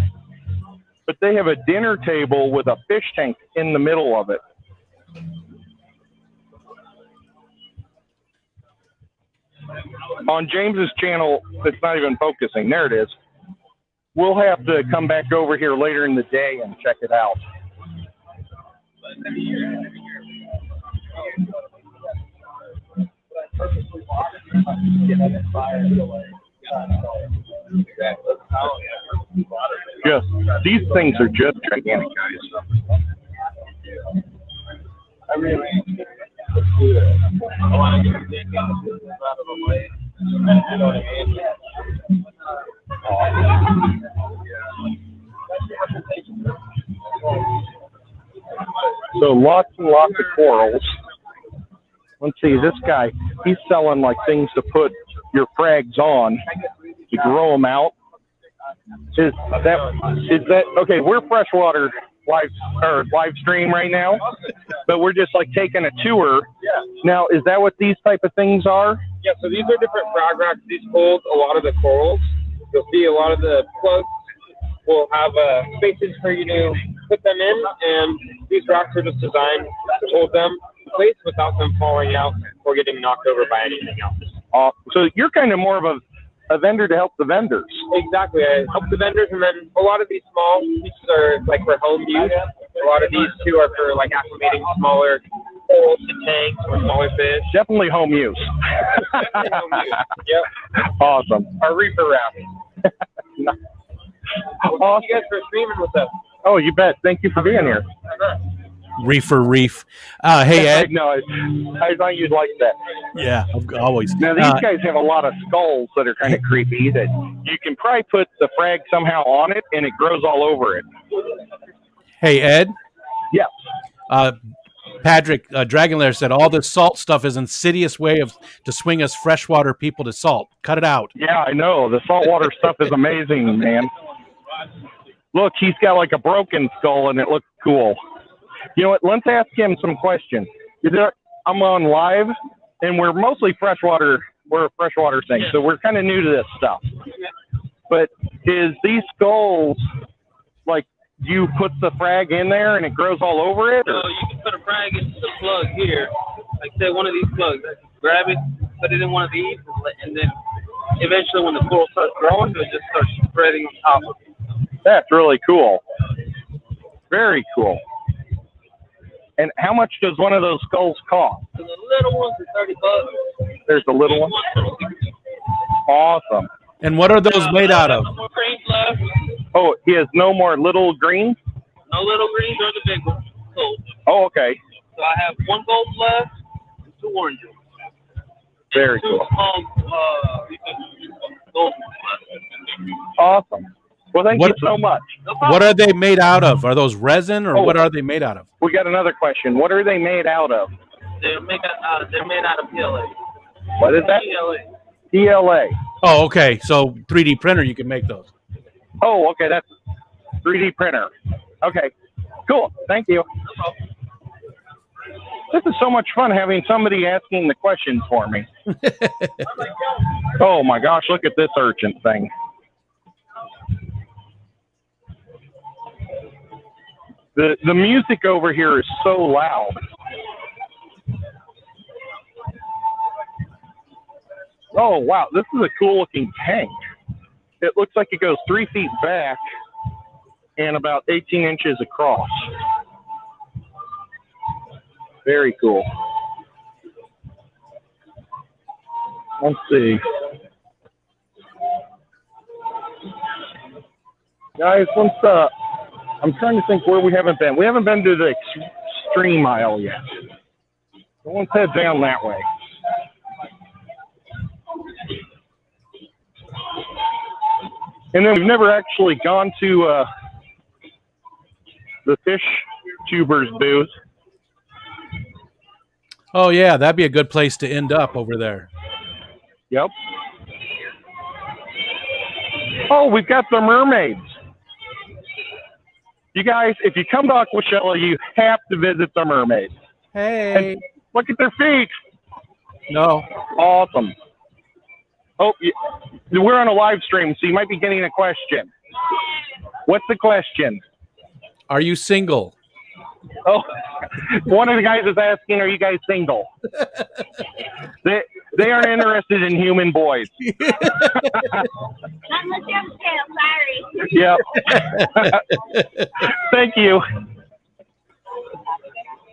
but they have a dinner table with a fish tank in the middle of it. On James's channel, it's not even focusing. There it is. We'll have to come back over here later in the day and check it out. Just these things are just gigantic, guys. So lots and lots of corals. Let's see, this guy, he's selling like things to put your frags on to grow them out. Is that okay? We're freshwater live stream right now, but we're just like taking a tour. Yeah. Now, is that what these type of things are? Yeah, so these are different frog racks. These hold a lot of the corals. You'll see a lot of the plugs will have spaces for you to put them in, and these rocks are just designed to hold them in place without them falling out or getting knocked over by anything else. So you're kind of more of a vendor to help the vendors. Exactly. I help the vendors, and then a lot of these small pieces are like for home use. A lot of these too are for like acclimating smaller corals to tanks or smaller fish. Definitely home use. Definitely home use. Yep. Awesome. Our reefer raft. Well, thank you guys for streaming with us. Oh, you bet. Thank you for being here. Reefer Reef. Hey, Ed. No, I thought you'd like that. Yeah, always. Now, these guys have a lot of skulls that are kind of creepy that you can probably put the frag somehow on it, and it grows all over it. Hey, Ed. Yes. Patrick Dragonlair said all this salt stuff is an insidious way to swing us freshwater people to salt. Cut it out. Yeah, I know. The saltwater stuff is amazing, man. Look, he's got like a broken skull, and it looks cool. You know what? Let's ask him some questions. I'm on live, and we're mostly freshwater. We're a freshwater thing, so we're kind of new to this stuff. But is these skulls, like, you put the frag in there and it grows all over it? So you can put a frag into the plug here, like say one of these plugs. Grab it, put it in one of these, and then eventually when the coral starts growing, it'll just start spreading on top of it. That's really cool. Very cool. And how much does one of those skulls cost? So the little ones are $30. There's the little one. Awesome. And what are those made out of? No more greens left. Oh, he has no more little greens? No little greens or the big ones. Gold. Oh, okay. So I have one gold left and 2 oranges. Very Two cool. small gold left. Awesome. Well, thank you so much. No problem. What are they made out of? Are those resin or what are they made out of? We got another question. What are they made out of? They're made out of PLA. What is that? PLA. PLA. Oh, okay. So 3D printer, you can make those. Oh, okay. That's 3D printer. Okay. Cool. Thank you. No problem. This is so much fun having somebody asking the questions for me. Oh my gosh, look at this urchin thing. The music over here is so loud. Oh wow, this is a cool looking tank. It looks like it goes 3 feet back and about 18 inches across. Very cool. Let's see. Guys, I'm trying to think where we haven't been. We haven't been to the extreme aisle yet. So let's head down that way. And then we've never actually gone to the fish tubers booth. Oh, yeah. That'd be a good place to end up over there. Yep. Oh, we've got the mermaids. You guys, if you come to Aquashella, you have to visit the mermaids. Hey. And look at their feet. No. Awesome. Oh, we're on a live stream, so you might be getting a question. What's the question? Are you single? Oh, one of the guys is asking, are you guys single? They aren't interested in human boys. Not unless you have a tail, sorry. Yep. Thank you.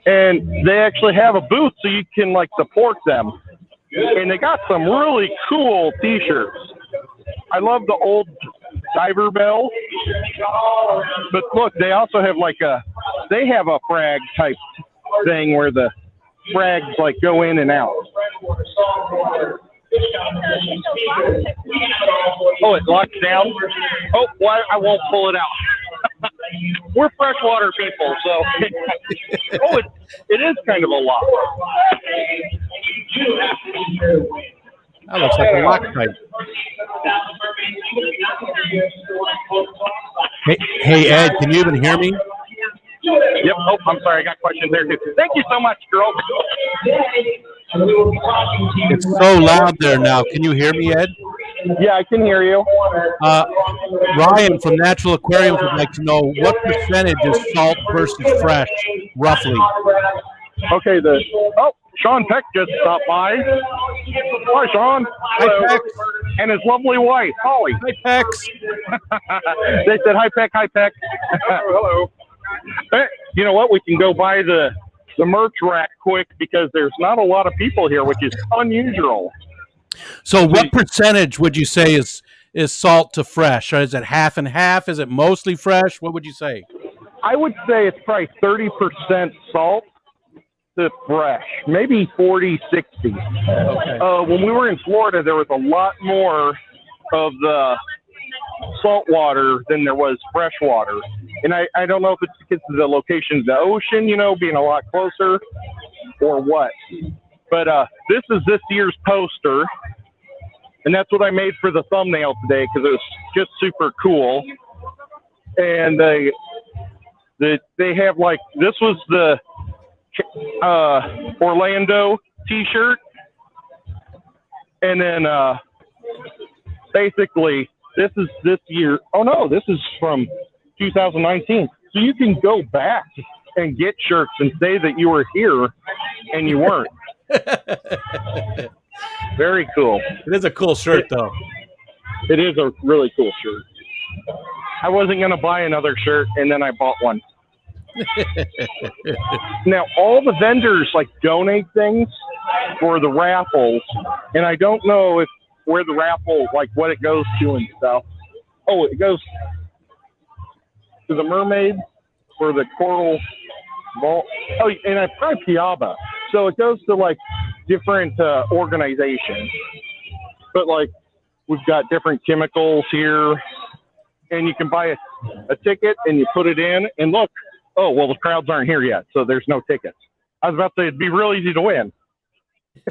And they actually have a booth so you can like support them. And they got some really cool t-shirts. I love the old diver bell. But look, they also have like they have a frag type thing where the frags like go in and out. Oh, it locks down? Oh, well, I won't pull it out. We're freshwater people, so. Oh, it is kind of a lock. That looks like a Loctite. Hey, Ed, can you even hear me? Yep. Oh, I'm sorry. I got questions there, too. Thank you so much, girl. It's so loud there now. Can you hear me, Ed? Yeah, I can hear you. Ryan from Natural Aquariums would like to know what percentage is salt versus fresh, roughly. Okay, Sean Peck just stopped by. Hi, Sean. Hi, Peck. And his lovely wife, Holly. Hi, Pex. They said, hi, Peck, hi, Peck. Hello. Hey, you know what? We can go by the merch rack quick because there's not a lot of people here, which is unusual. So what percentage would you say is salt to fresh? Or is it half and half? Is it mostly fresh? What would you say? I would say it's probably 30% salt to fresh, maybe 40, 60. Okay. When we were in Florida, there was a lot more of the salt water than there was fresh water. And I don't know if it's because of the location of the ocean, being a lot closer or what. But this is this year's poster, and that's what I made for the thumbnail today because it was just super cool. And they have like, this was the Orlando t-shirt, and then basically this is this year. Oh no, this is from 2019. So you can go back and get shirts and say that you were here and you weren't. Very cool. It is a cool shirt, though. It is a really cool shirt. I wasn't going to buy another shirt, and then I bought one. Now, all the vendors, donate things for the raffles, and I don't know if where the raffle, like what it goes to and stuff. Oh, it goes to the mermaid for the coral vault. Oh, and I tried Piaba. So it goes to like different organizations. But like we've got different chemicals here, and you can buy a ticket and you put it in, and look, oh, well, the crowds aren't here yet, so there's no tickets. I was about to say it'd be real easy to win.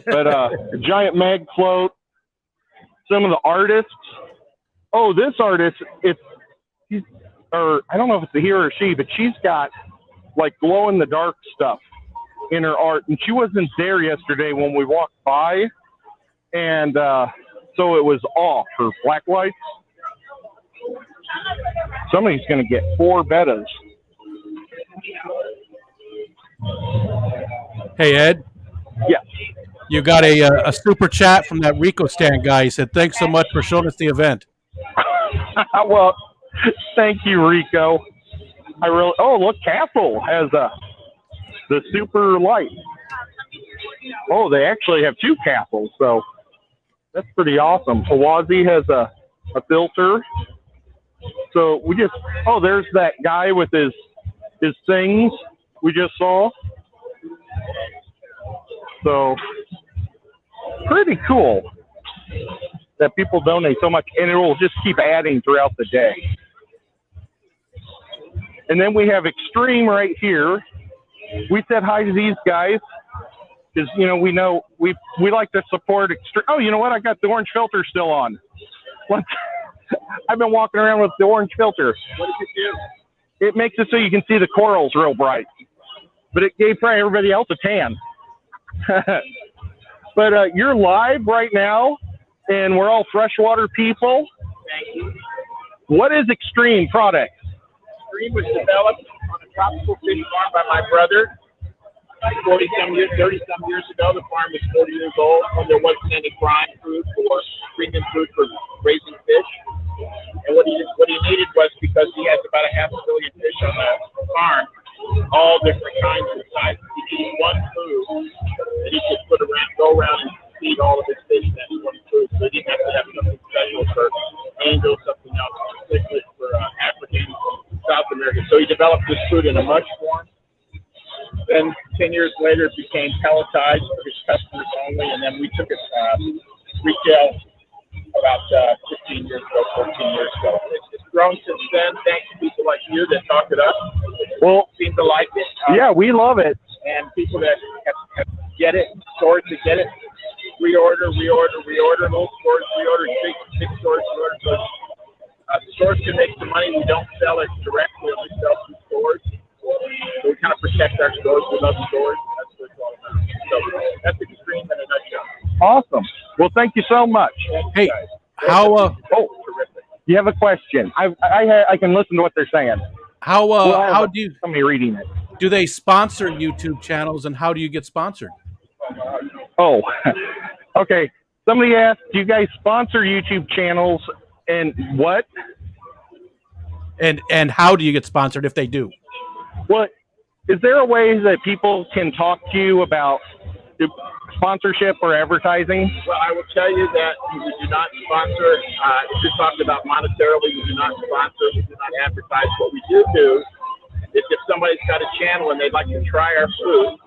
But a giant mag float, some of the artists. Oh, this artist, or I don't know if it's a he or she, but she's got like glow in the dark stuff in her art, and she wasn't there yesterday when we walked by, and so it was off her black lights. Somebody's going to get 4 bettas. Hey, Ed. Yes. You got a super chat from that Rico stand guy. He said, "Thanks so much for showing us the event." Well, thank you, Rico. Oh, look, Castle has the super light. Oh, they actually have 2 Castles, so that's pretty awesome. Awazi has a filter. So there's that guy with his things we just saw. So pretty cool that people donate so much, and it will just keep adding throughout the day. And then we have Extreme right here. We said hi to these guys because, we know we like to support Extreme. Oh, you know what? I got the orange filter still on. I've been walking around with the orange filter. What does it do? It makes it so you can see the corals real bright. But it gave probably everybody else a tan. But you're live right now, and we're all freshwater people. Thank you. What is Extreme Products? Extreme was developed on a tropical fish farm by my brother 30-some years ago. The farm was 40 years old when there wasn't any brine food or premium food for raising fish. And what he needed was, because he has about 500 million fish on the farm, all different kinds of sizes. He needed one food that he could go around and feed all of his fish that one food. So he didn't have to have something special for angels, something else specific for African South America. So he developed this food in a mush form. Then 10 years later, it became pelletized for his customers only, and then we took it retail about 15 years ago, 14 years ago. It's grown since then, thanks to people like you that talk it up. Well, Seem to like it. Yeah, we love it. And people that have get it, stores that get it, reorder. Little stores reorder, big stores reorder. So stores can make some money. We don't sell it directly. We sell through stores. So we kind of protect our stores with other stores. That's what it's all about. So that's Extreme in a nutshell. Awesome. Well, thank you so much. Hey, how? Terrific. You have a question? I can listen to what they're saying. How do you? Somebody reading it. Do they sponsor YouTube channels, and how do you get sponsored? Oh, okay. Somebody asked, do you guys sponsor YouTube channels, and what? And how do you get sponsored if they do? Well, is there a way that people can talk to you about sponsorship or advertising? Well, I will tell you that we do not sponsor. If you're talking about monetarily, we do not sponsor. We do not advertise. What we do is if somebody's got a channel and they'd like to try our food,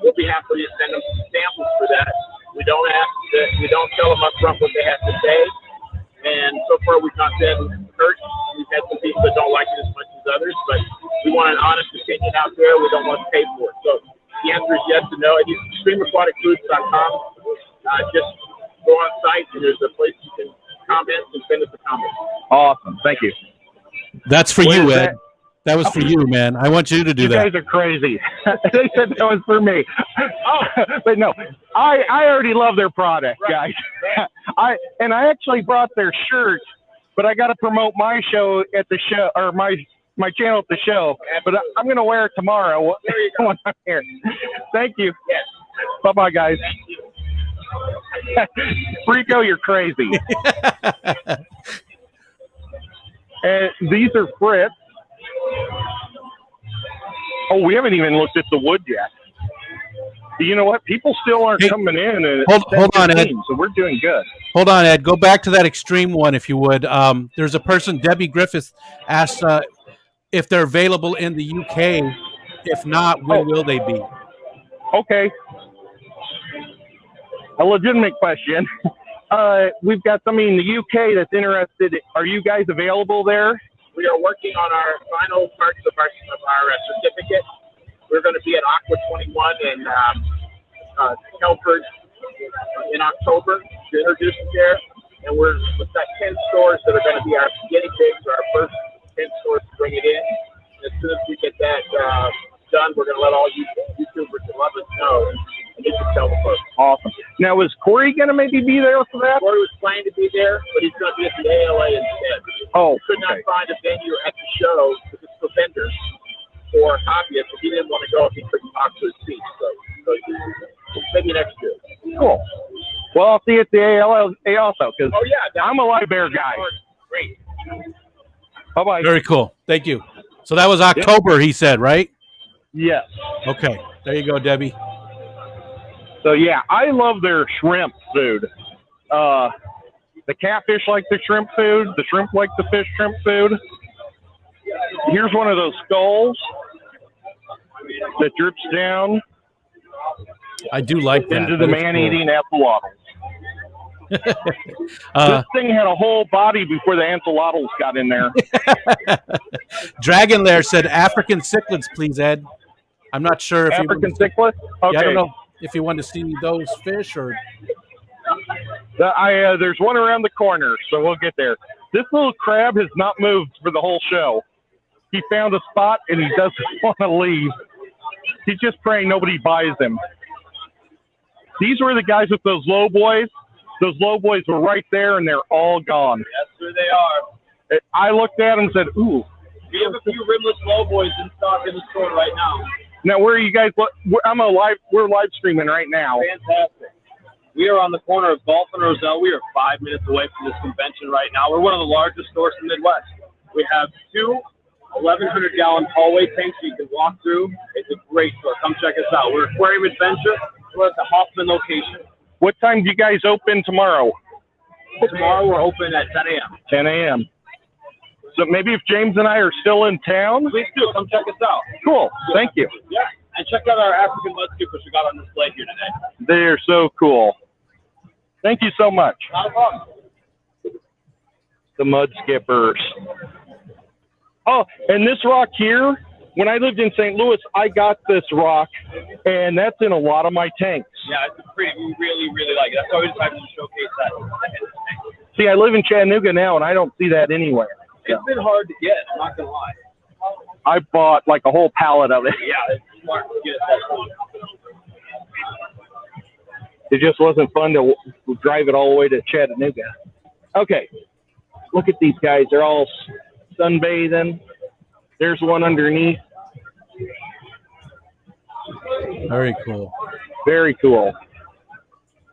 we'll be happy to send them some samples for that. We don't tell them up front what they have to pay. And so far, we've not been hurt. We've had some people that don't like it as much as others, but we want an honest opinion out there. We don't want to pay for it. So the answer is yes and no. And it's extremeaquaticfoods.com. Just go on site, and there's a place you can comment and send us a comment. Awesome. Thank you. That's for you, Ed. That was for you, man. I want you to do that. You guys are crazy. They said that was for me. But no, I already love their product, guys. I actually brought their shirt, but I got to promote my show at the show, or my channel at the show. But I'm going to wear it tomorrow when I'm here. Thank you. Yes. Bye-bye, guys. Rico, you're crazy. And these are Fritz. Oh, we haven't even looked at the wood yet. You know what? People still aren't Hey, coming in. And hold on, Ed. So we're doing good. Hold on, Ed. Go back to that extreme one, if you would. There's a person, Debbie Griffith, asked if they're available in the UK. If not, when will they be? Okay. A legitimate question. We've got somebody in the UK that's interested. Are you guys available there? We are working on our final parts of our certificate. We're going to be at Aqua 21 in Telford in October to introduce it there. And we've got 10 stores that are going to be our guinea pigs, or our first 10 stores to bring it in. And as soon as we get that done, we're going to let all you YouTubers and lovers know, and you can tell the folks. Awesome. Now, is Corey going to maybe be there for that? Corey was planning to be there, but he's going to be at the ALA instead. Oh, Could not find a venue at the show for vendors or hobbyists, so he didn't want to go if he couldn't talk to his seat. So maybe next year. Cool. Well, I'll see you at the ALA also, because yeah, I'm a live bear guy. Great. Bye-bye. Very cool. Thank you. So that was October, he said, right? Yes. Okay. There you go, Debbie. So, yeah, I love their shrimp food. The catfish like the shrimp food. The shrimp like the fish shrimp food. Here's one of those skulls that drips down I do like that. into the That is man-eating axolotls. This thing had a whole body before the axolotls got in there. Dragon Lair said African cichlids, please, Ed. I'm not sure if African cichlid? Okay. Yeah, I don't know if you want to see those fish or. There's one around the corner, so we'll get there. This little crab has not moved for the whole show. He found a spot, and he doesn't want to leave. He's just praying nobody buys him. These were the guys with those low boys. Those low boys were right there, and they're all gone. That's who they are. I looked at them and said, ooh. We have a few rimless low boys in stock in the store right now. Now, where are you guys? We're live streaming right now. Fantastic. We are on the corner of Golf and Roselle. We are 5 minutes away from this convention right now. We're one of the largest stores in the Midwest. We have two 1,100-gallon hallway tanks you can walk through. It's a great store. Come check us out. We're Aquarium Adventure. We're at the Hoffman location. What time do you guys open tomorrow? Tomorrow we're open at 10 a.m. 10 a.m. So maybe if James and I are still in town? Please do. Come check us out. Cool. Thank you. Yeah. And check out our African mud skippers we got on display here today. They're so cool. Thank you so much. Not a problem. The mud skippers. Oh, and this rock here, when I lived in St. Louis, I got this rock, and that's in a lot of my tanks. Yeah, it's pretty. We really, really like it. That's why we decided to showcase that. See, I live in Chattanooga now, and I don't see that anywhere. It's been hard to get. I'm not gonna lie. I bought like a whole pallet of it. Yeah, it's smart to get it that long. It just wasn't fun to drive it all the way to Chattanooga. Okay, look at these guys. They're all sunbathing. There's one underneath. Very cool. Very cool.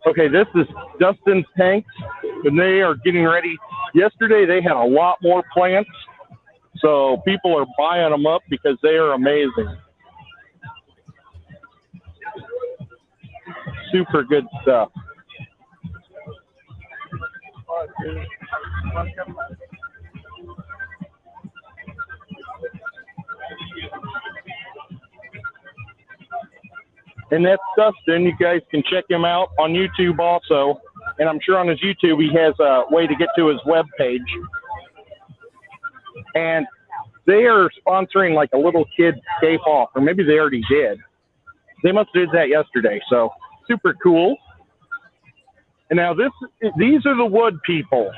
Okay, this is Dustin's tanks, and they are getting ready. Yesterday, they had a lot more plants, so people are buying them up because they are amazing. Super good stuff. And that's Dustin. You guys can check him out on YouTube also. And I'm sure on his YouTube he has a way to get to his web page. And they are sponsoring like a little kid skate off, or maybe they already did. They must have did that yesterday. So super cool. And now these are the wood people.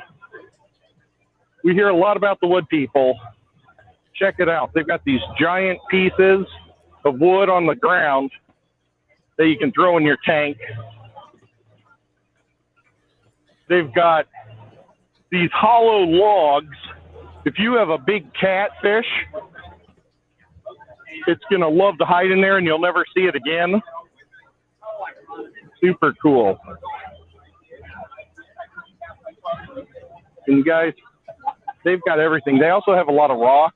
We hear a lot about the wood people. Check it out. They've got these giant pieces of wood on the ground that you can throw in your tank. They've got these hollow logs. If you have a big catfish, it's going to love to hide in there and you'll never see it again. Super cool. And guys, they've got everything. They also have a lot of rock.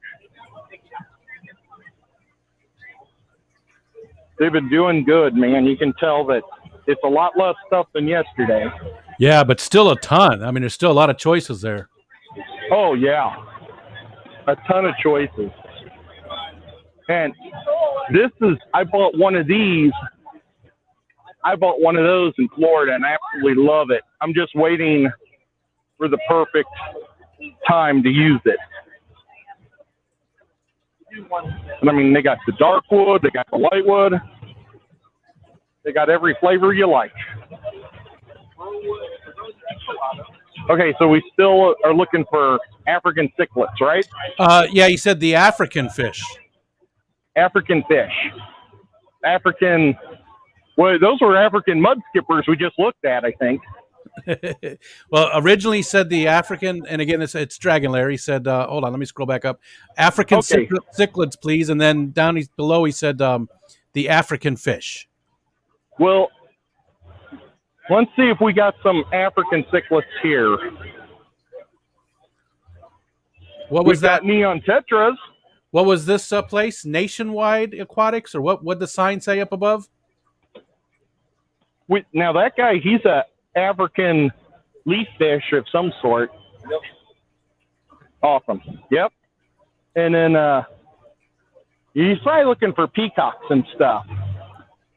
They've been doing good, man. You can tell that it's a lot less stuff than yesterday. Yeah, but still a ton. I mean, there's still a lot of choices there. Oh, yeah. A ton of choices. And I bought one of these. I bought one of those in Florida and I absolutely love it. I'm just waiting for the perfect time to use it. And I mean, they got the dark wood, they got the light wood, they got every flavor you like. Okay, so we still are looking for African cichlids, right? Yeah, you said the African fish. African fish. Well, those were African mud skippers we just looked at, I think. Well, originally said the African, and again, it's Dragon Larry said, hold on, let me scroll back up. African Okay. cichlids, please. And then down below, he said the African fish. Well, let's see if we got some African cichlids here. What was We've that? got neon tetras. What was this place? Nationwide Aquatics, or what? What did the sign say up above? Now that guy, he's a African leaf fish of some sort. Yep. Awesome. Yep. And then he's probably looking for peacocks and stuff.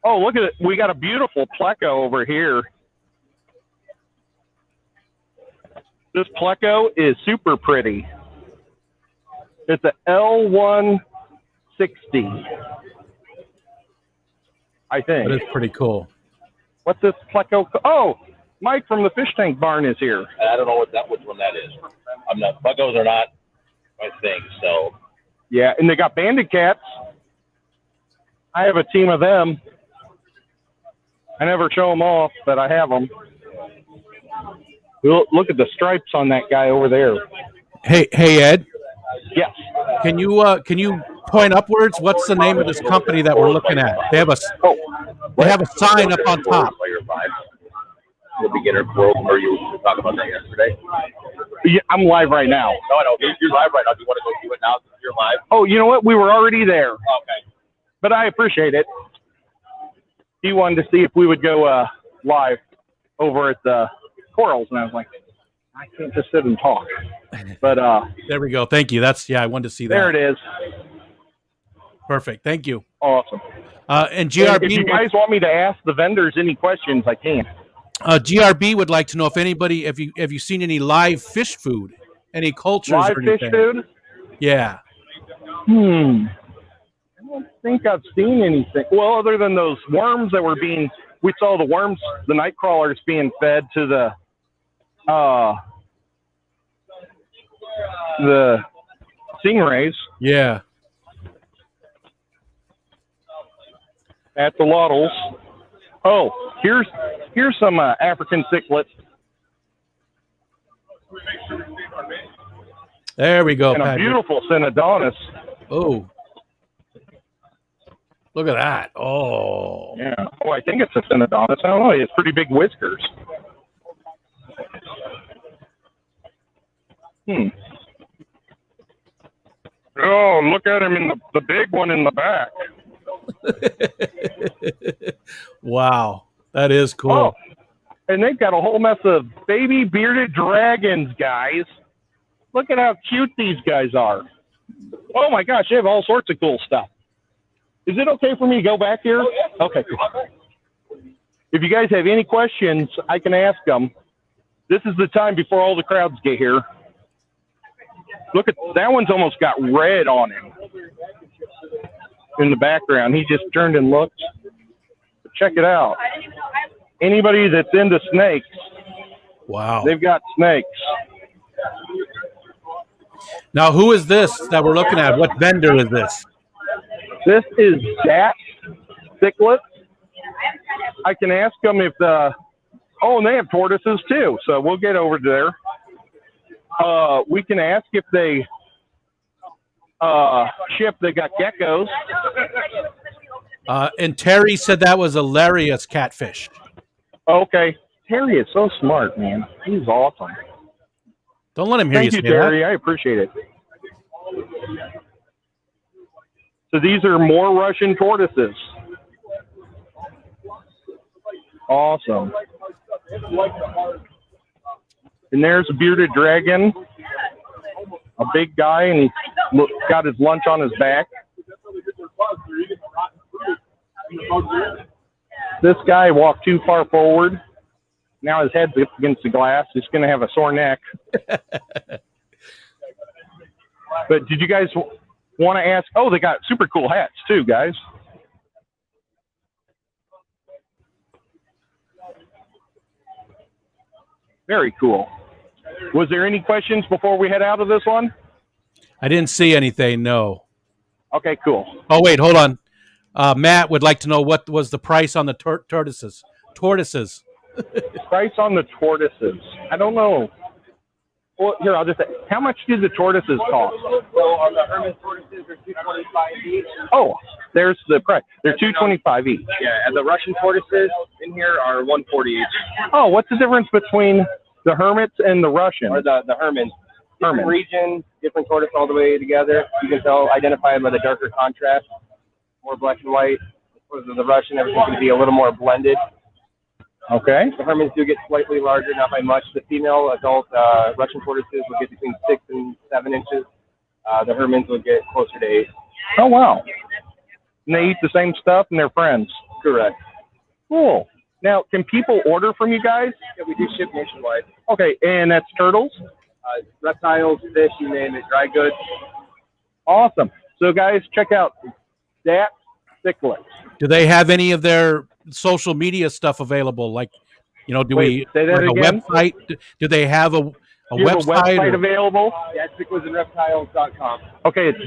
Oh, look at it. We got a beautiful pleco over here. This pleco is super pretty. It's a L160, I think. That is pretty cool. What's this pleco? Oh, Mike from the fish tank barn is here. I don't know which one that is. I'm not. Buggos are not my thing. So Yeah, and they got banded cats. I have a team of them. I never show them off, but I have them. Look at the stripes on that guy over there. Hey, Ed. Yes. Can you point upwards? What's the name of this company that we're looking at? They have a sign up on top. The beginner world where you were talking about that yesterday. Yeah, I'm live right now. No, I know. You're live right now. Do you want to go do it now since you're live? Oh, you know what? We were already there. Okay. But I appreciate it. He wanted to see if we would go live over at the Corals, and I was like, I can't just sit and talk. But there we go. Thank you. I wanted to see that. There it is. Perfect. Thank you. Awesome. And GRB, if you guys want me to ask the vendors any questions, I can. GRB would like to know if anybody, have you seen any live fish food, any cultures Live or anything? fish food? Yeah. I don't think I've seen anything. Well, other than those worms that were we saw the worms, the night crawlers being fed to the stingrays. Yeah. At the Lottles. Oh, here's some African cichlids. There we go. And Patrick. a beautiful Synodontis. Oh. Look at that. Oh. Yeah. Oh, I think it's a Synodontis. I don't know. He has pretty big whiskers. Oh, look at him in the big one in the back. Wow. That is cool. Oh, and they've got a whole mess of baby bearded dragons, guys. Look at how cute these guys are. Oh, my gosh. They have all sorts of cool stuff. Is it okay for me to go back here? Oh, yeah. Okay, cool. If you guys have any questions, I can ask them. This is the time before all the crowds get here. Look at that one's almost got red on him in the background. He just turned and looked. But check it out. Anybody that's into snakes, wow, they've got snakes. Now, who is this that we're looking at? What vendor is this? This is Dat Cichlid. I can ask them if and they have tortoises too, so we'll get over there. We can ask if they ship. They got geckos. And Terry said that was a Larius catfish. Okay. Terry is so smart, man. He's awesome. Don't let him hear Thank you, say Terry. that. I appreciate it. So these are more Russian tortoises. Awesome. And there's a bearded dragon, a big guy, and he's got his lunch on his back. This guy walked too far forward. Now his head's up against the glass. He's going to have a sore neck. But did you guys want to ask? Oh, they got super cool hats too, guys. Very cool. Was there any questions before we head out of this one? I didn't see anything, no. Okay, cool. Oh, wait, hold on. Matt would like to know what was the price on the tortoises. Tortoises. Price on the tortoises. I don't know. Well, here, I'll just say, how much do the tortoises cost? So on the Herman tortoises, they're $225 each. Oh, there's the price. They're $225 each. Yeah, and the Russian tortoises in here are $140 each. Oh, what's the difference between the hermits and the Russian? Or the Hermans. Different Hermans. region, different tortoise all the way together. You can tell, identify by the darker contrast, more black and white. As the Russian, everything's going to be a little more blended. Okay. The Hermans do get slightly larger, not by much. The female adult Russian tortoises will get between 6 and 7 inches. The Hermans will get closer to 8. Oh, wow. And they eat the same stuff and they're friends. Correct. Cool. Now, can people order from you guys? Yeah, we do ship nationwide. Okay, and that's turtles? Reptiles, fish, you name it, dry goods. Awesome. So, guys, check out that Cichlids. Do they have any of their social media stuff available? Like, you know, do Wait, say that a again? website? Do they have a Do you have a website available? Yeah, cichlidsandreptiles.com. Okay, it's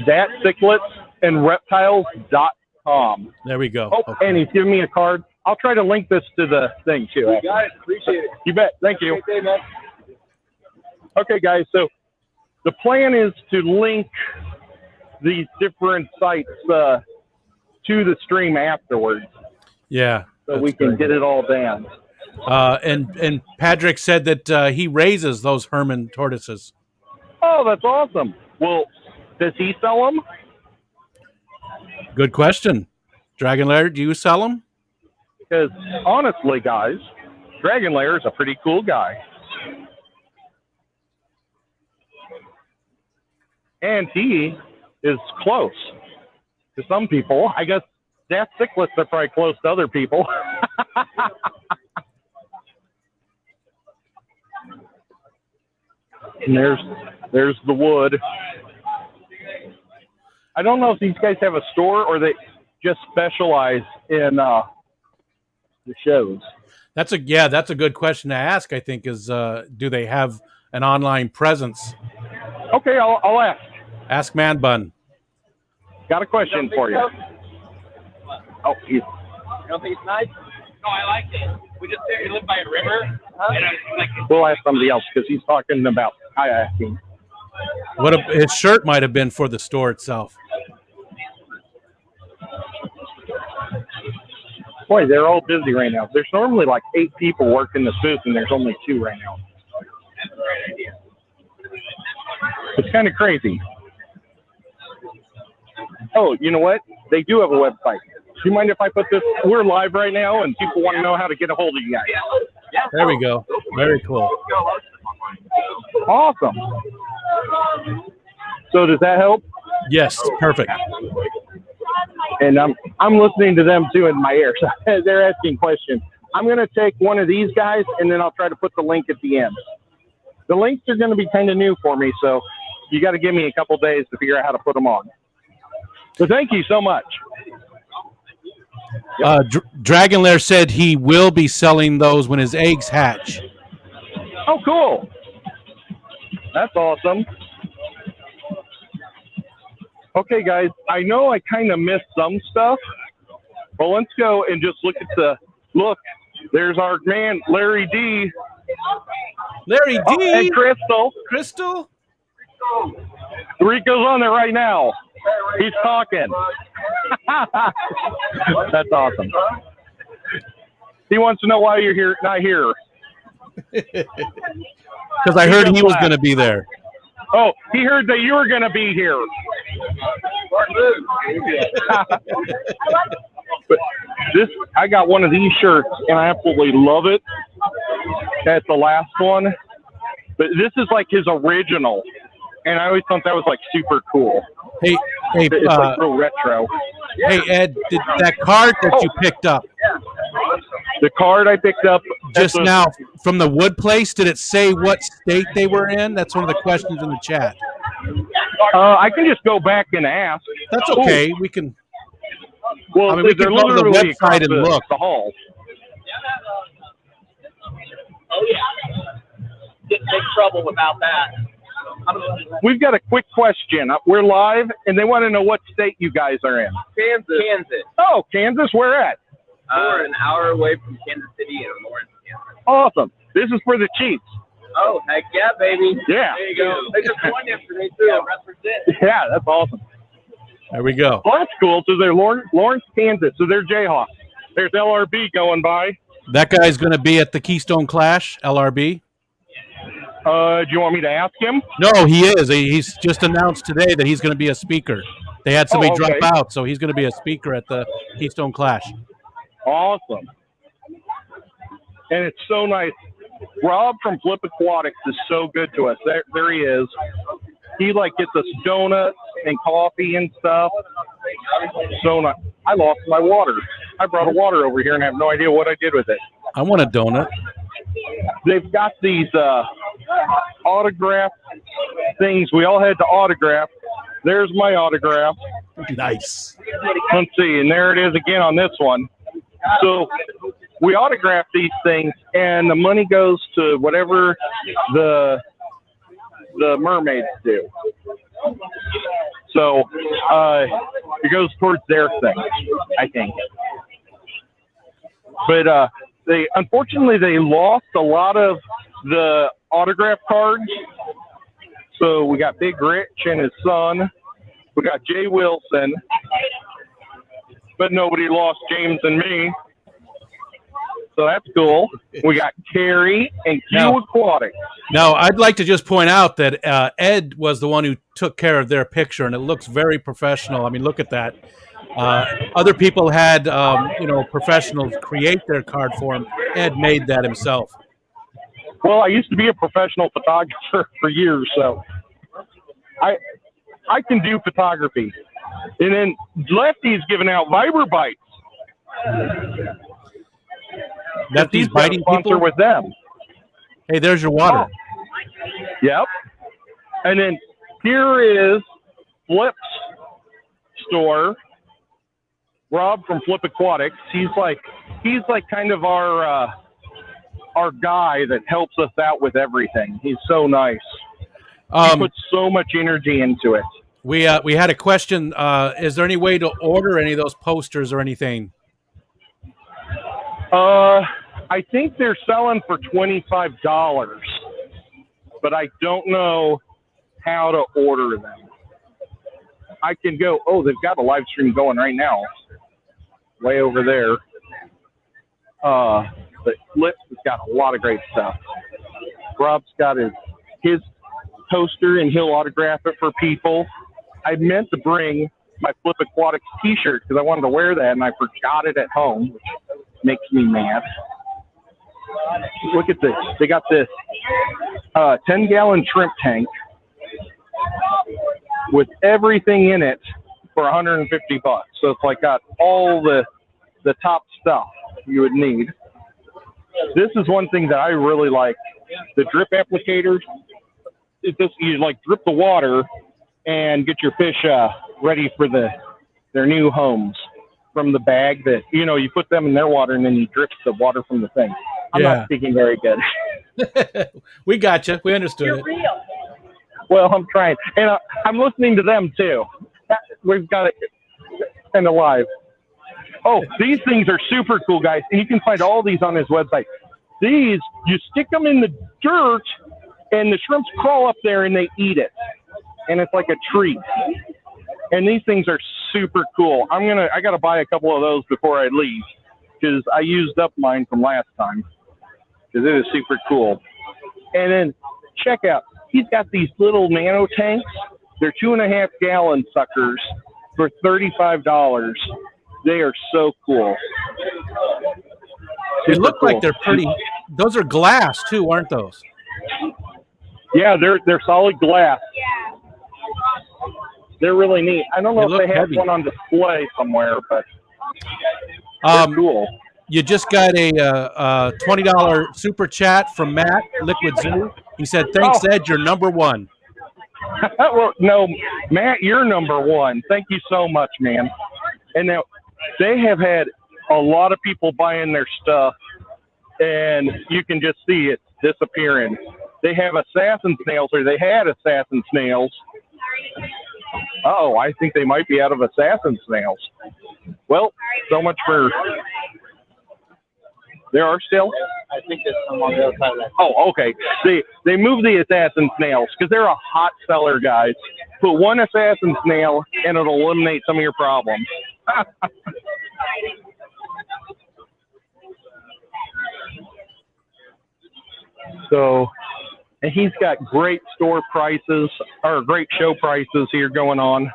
cichlidsandreptiles.com. There we go. Oh, Okay. and he's giving me a card. I'll try to link this to the thing, too. You got it. Appreciate it. You bet. Thank you. Have a great day, man. Okay, guys, so the plan is to link these different sites to the stream afterwards Yeah. so we can get it all down. And Patrick said that he raises those Herman tortoises. Oh, that's awesome. Well, does he sell them? Good question. Dragon Lair, do you sell them? Because honestly, guys, Dragon Lair is a pretty cool guy. And he is close to some people. I guess Death Cichlids are probably close to other people. And there's the wood. I don't know if these guys have a store or they just specialize in the shows. That's a good question to ask. I think is do they have an online presence? Okay, I'll ask. Ask Man Bun. Got a question for you. Oh, he's You don't think it's nice? No, I like it. We just live by a river. And I like it. We'll ask somebody else because he's talking about kayaking. His shirt might have been for the store itself. Boy, they're all busy right now. There's normally like 8 people working this booth, and there's only 2 right now. It's kind of crazy. Oh, you know what? They do have a website. Do you mind if I put this? We're live right now, and people want to know how to get a hold of you guys. There we go. Very cool. Awesome. So does that help? Yes, perfect. And I'm listening to them too in my ear. So they're asking questions. I'm going to take one of these guys, and then I'll try to put the link at the end. The links are going to be kind of new for me, so you got to give me a couple days to figure out how to put them on. So thank you so much. Dragon Lair said he will be selling those when his eggs hatch. Oh, cool. That's awesome. Okay, guys, I know I kind of missed some stuff, but let's go and just look at look, there's our man, Larry D. Larry D. Oh, and Crystal. Crystal? Rico's on there right now. He's talking. That's awesome. He wants to know why you're here, not here. Because I heard he was going to be there. Oh, he heard that you were going to be here. But I got one of these shirts, and I absolutely love it. That's the last one. But this is like his original, and I always thought that was like super cool. Hey, It's like real retro. hey, Ed, did that card that you picked up The card I picked up just now from the wood place, did it say what state they were in? That's one of the questions in the chat. I can just go back and ask. That's okay. We can. Well, I mean, we they're can go to the literally across website and look. the hall. Oh yeah. Get in big trouble without that. We've got a quick question. We're live, and they want to know what state you guys are in. Kansas. Oh, Kansas, where at? We're an hour away from Kansas City in Lawrence, Kansas. Awesome. This is for the Chiefs. Oh, heck yeah, baby. Yeah. There you go. They just won yesterday, too. Represent. Yeah, that's awesome. There we go. Well, that's cool. So they're Lawrence, Kansas. So they're Jayhawks. There's LRB going by. That guy's going to be at the Keystone Clash, LRB. Do you want me to ask him? No, he is. He's just announced today that he's going to be a speaker. They had somebody okay. drop out, so he's going to be a speaker at the Keystone Clash. Awesome. And it's so nice. Rob from Flip Aquatics is so good to us. There he is. He like gets us donuts and coffee and stuff. So nice. I lost my water. I brought a water over here and I have no idea what I did with it. I want a donut. They've got these autograph things we all had to autograph. There's my autograph. Nice. Let's see, and there it is again on this one. So we autograph these things, and the money goes to whatever the mermaids do. So it goes towards their thing, I think. But unfortunately they lost a lot of the autograph cards. So we got Big Rich and his son. We got Jay Wilson. But nobody lost James and me. So that's cool. We got Carrie and Q Aquatics. Now, I'd like to just point out that Ed was the one who took care of their picture, and it looks very professional. I mean, look at that. Other people had, professionals create their card for him. Ed made that himself. Well, I used to be a professional photographer for years, so I can do photography. And then Lefty's giving out Viber Bites. Lefty's biting sponsor people with them. Hey, there's your water. Yep. And then here is Flip's store. Rob from Flip Aquatics. He's like kind of our guy that helps us out with everything. He's so nice. He puts so much energy into it. We had a question. Is there any way to order any of those posters or anything? I think they're selling for $25, but I don't know how to order them. I can go. Oh, they've got a live stream going right now, way over there. But Flip has got a lot of great stuff. Rob's got his poster, and he'll autograph it for people. I meant to bring my Flip Aquatics T-shirt because I wanted to wear that, and I forgot it at home, which makes me mad. Look at this. They got this 10-gallon shrimp tank with everything in it for $150. So it's like got all the top stuff you would need. This is one thing that I really like. The drip applicators. You like drip the water and get your fish ready for their new homes from the bag that, you put them in their water and then you drip the water from the thing. I'm not speaking very good. We got you. We understood it. Well, I'm trying. And I'm listening to them too. We've got it kind of live. Oh, these things are super cool, guys. And you can find all these on his website. These, you stick them in the dirt and the shrimps crawl up there and they eat it. And it's like a treat. And these things are super cool. I got to buy a couple of those before I leave because I used up mine from last time because it is super cool. And then check out, he's got these little nano tanks. They're 2.5-gallon suckers for $35. They are so cool. They Super look like cool. they're pretty. Those are glass too, aren't those? Yeah, they're solid glass. They're really neat. I don't know They if they look have heavy. one on display somewhere, but they're cool. You just got a $20 super chat from Matt Liquid Zoo. He said, "Thanks, Ed. You're number one." Well, no, Matt, you're number one. Thank you so much, man. And now they have had a lot of people buying their stuff, and you can just see it disappearing. They have assassin snails, or they had assassin snails. Oh, I think they might be out of assassin snails. Well, so much for. There are still? I think there's some on the other side of that. Oh, okay. They moved the assassin snails because they're a hot seller, guys. Put one assassin snail and it'll eliminate some of your problems. So, and he's got great store prices, or great show prices here going on.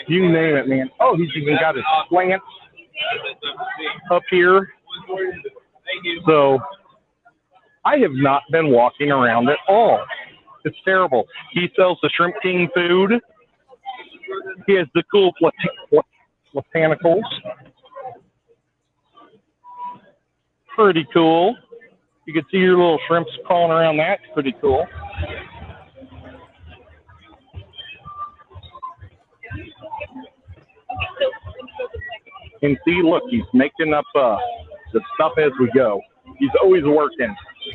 You name it, man. Oh, he's even got his plants up here. So I have not been walking around at all. It's terrible. He sells the Shrimp King food. He has the cool botanicals. Pretty cool. You can see your little shrimps crawling around that. Pretty cool. And see, look, he's making up the stuff as we go. He's always working.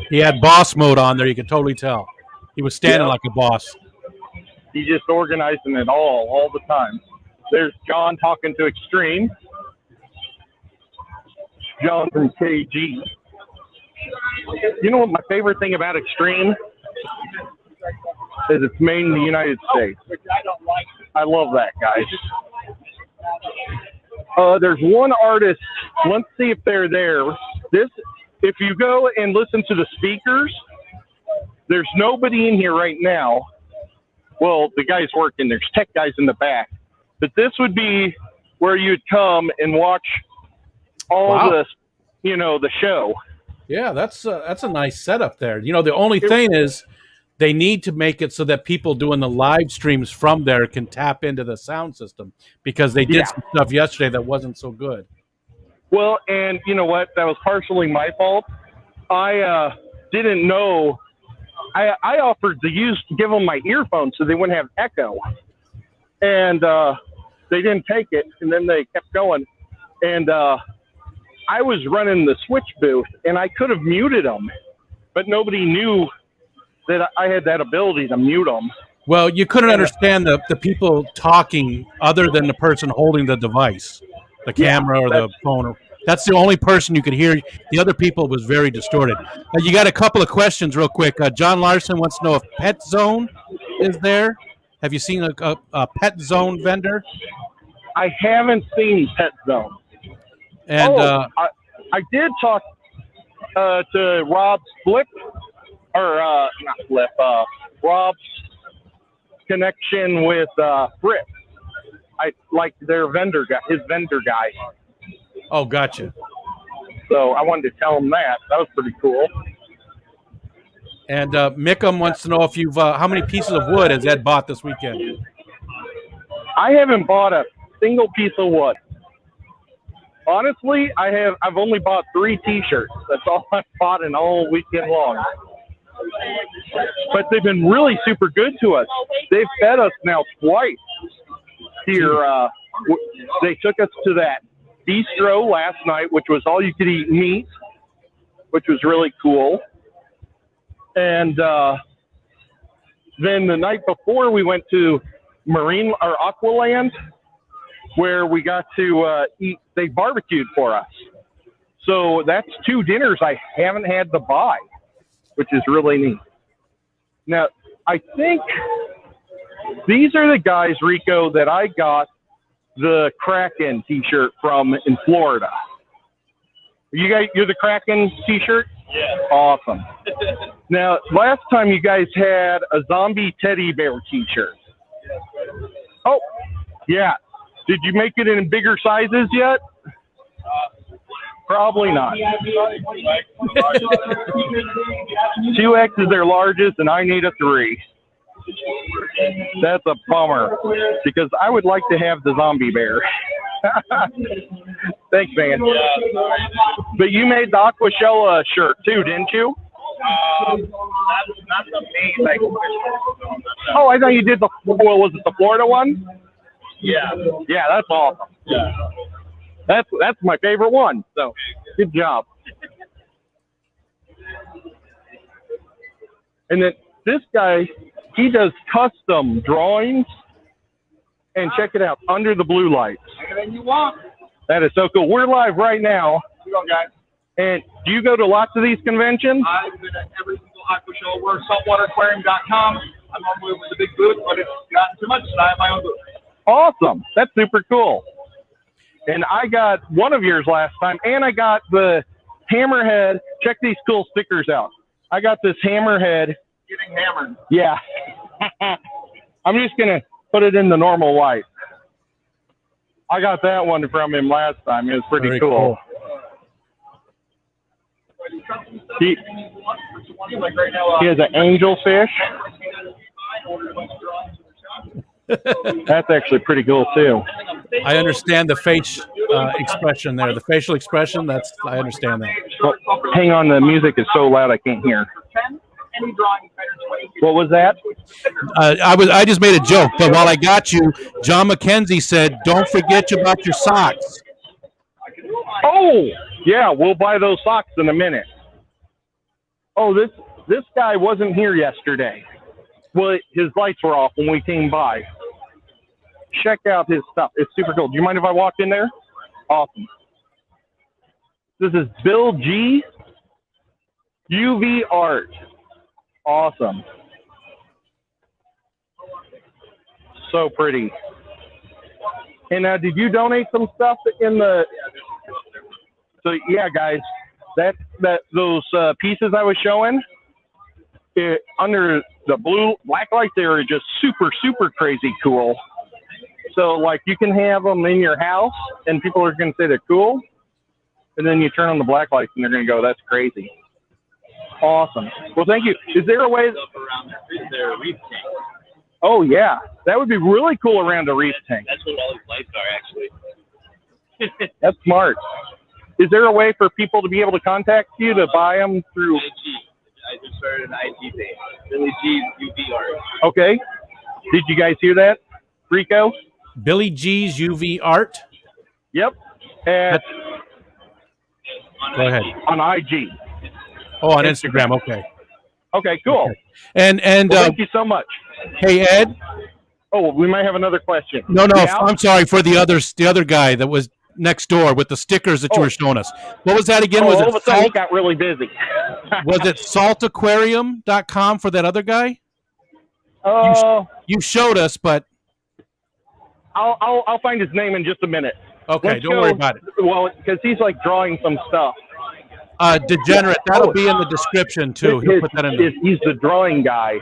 He had boss mode on there. You could totally tell. He was standing like a boss. He's just organizing it all the time. There's John talking to Extreme. John from KG. You know what my favorite thing about Extreme is? It's made in the United States. I love that, guys. There's one artist. Let's see if they're there. If you go and listen to the speakers, there's nobody in here right now. Well, the guy's working. There's tech guys in the back. But this would be where you'd come and watch all the show. Yeah, that's a nice setup there. You know, the only thing is they need to make it so that people doing the live streams from there can tap into the sound system, because they did some stuff yesterday that wasn't so good. Well, and you know what? That was partially my fault. I didn't know. I offered to give them my earphones so they wouldn't have echo. And they didn't take it, and then they kept going. And I was running the switch booth, and I could have muted them, but nobody knew that I had that ability to mute them. Well, you couldn't understand the people talking other than the person holding the device, the camera or the phone. That's the only person you could hear. The other people was very distorted. You got a couple of questions real quick. John Larson wants to know if Pet Zone is there. Have you seen a Pet Zone vendor? I haven't seen Pet Zone. And I did talk to Rob's Flip, or not Flip, Rob's connection with Fritz. I like their vendor guy, his vendor guy. Oh, gotcha. So I wanted to tell him that. That was pretty cool. And Mickham wants to know if you've how many pieces of wood has Ed bought this weekend? I haven't bought a single piece of wood. Honestly, I've only bought 3 T-shirts. That's all I've bought in all weekend long. But they've been really super good to us. They've fed us now twice here. They took us to that bistro last night, which was all you could eat meat, which was really cool. And then the night before, we went to Aqualand, where we got to eat. They barbecued for us. So that's 2 dinners I haven't had to buy, which is really neat. Now, I think these are the guys, Rico, that I got the Kraken T-shirt from in Florida. You're the Kraken T-shirt? Yeah. Awesome. Now, last time you guys had a zombie teddy bear T-shirt. Oh, yeah. Did you make it in bigger sizes yet? Probably not. 2X is their largest, and I need a 3. That's a bummer, because I would like to have the zombie bear. Thanks, man. But you made the Aquashella shirt, too, didn't you? Not the main, like, Oh, I thought you did was it the Florida one? yeah. Yeah, that's awesome. Yeah. That's my favorite one. So, good job. And then this guy, he does custom drawings. And check it out, Under the Blue Lights. Anything you want. That is so cool. We're live right now. You go, guys. And do you go to lots of these conventions? I've been at every single Aquashella. We're saltwateraquarium.com. I'm normally with the big booth, but it's gotten too much, so I have my own booth. Awesome. That's super cool. And I got one of yours last time, and I got the hammerhead. Check these cool stickers out. I got this hammerhead. Getting hammered. Yeah. I'm just going to put it in the normal white. I got that one from him last time. It was pretty Very cool. He has an angelfish. That's actually pretty cool too. I understand the face expression there. The facial expression, I understand that. Well, hang on, the music is so loud I can't hear. What was that? I just made a joke, but while I got you, John McKenzie said, "Don't forget about your socks." Oh, yeah, we'll buy those socks in a minute. Oh, this guy wasn't here yesterday. Well, his lights were off when we came by. Check out his stuff. It's super cool. Do you mind if I walk in there? Awesome. This is Bill G. UV Art. Awesome. So pretty. And did you donate some stuff in the... So, yeah, guys, those pieces I was showing, under the black light, they are just super, super crazy cool. So, like, you can have them in your house, and people are going to say they're cool. And then you turn on the black lights, and they're going to go, that's crazy. Awesome. Well, thank you. Is there a way... Their reef tank. Oh, yeah. That would be really cool around a reef tank. That's what all these lights are, actually. That's smart. Is there a way for people to be able to contact you to buy them through... IG. I just started an IG page. Billy G's UV Art. Okay. Did you guys hear that, Rico? Billy G's UV Art. Yep. Go ahead. On IG. Oh, on Instagram. Okay. Okay, cool. Okay. And well, thank you so much. Hey, Ed. Oh, we might have another question. No, yeah? I'm sorry for the other guy that was next door with the stickers that you were showing us. What was that again? Was all it of a sudden he got really busy. Was it saltaquarium.com for that other guy? You showed us, but I'll find his name in just a minute. Okay, don't worry about it. Well, because he's like drawing some stuff. Degenerate, that'll be in the description too. He'll put that in. He's the drawing guy.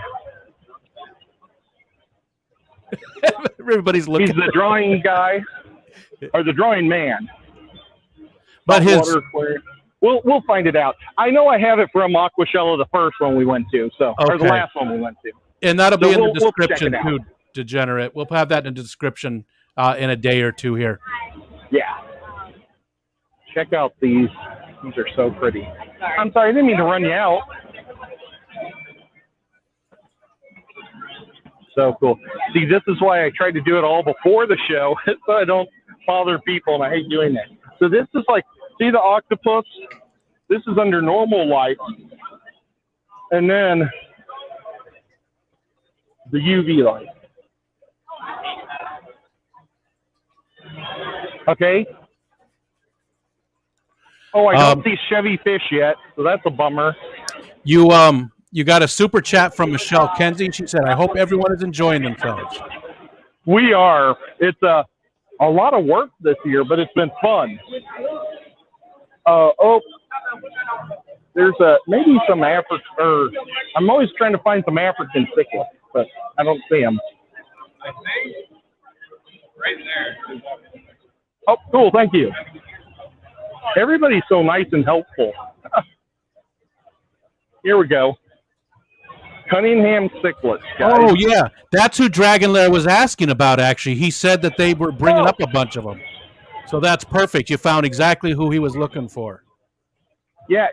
Everybody's looking. He's the drawing guy, or the drawing man. But we'll find it out. I know I have it from Aquashella, the first one we went to, or the last one we went to. And that'll be in the description too, Degenerate. We'll have that in the description in a day or two here. Yeah. Check out these. These are so pretty. I'm sorry, I didn't mean to run you out. So cool. See, this is why I tried to do it all before the show, so I don't bother people, and I hate doing that. So this is like, see the octopus? This is under normal light. And then the UV light. Okay. Oh, I don't see Chevy fish yet, so that's a bummer. You got a super chat from Michelle Kenzie. She said, "I hope everyone is enjoying themselves." We are. It's a lot of work this year, but it's been fun. There's maybe some African. I'm always trying to find some African cichlids, but I don't see them. Right there. Oh, cool. Thank you. Everybody's so nice and helpful. Here we go. Cunningham cichlids, guys. Oh yeah, that's who Dragon Lair was asking about. Actually, he said that they were bringing up a bunch of them. So that's perfect. You found exactly who he was looking for. Yeah,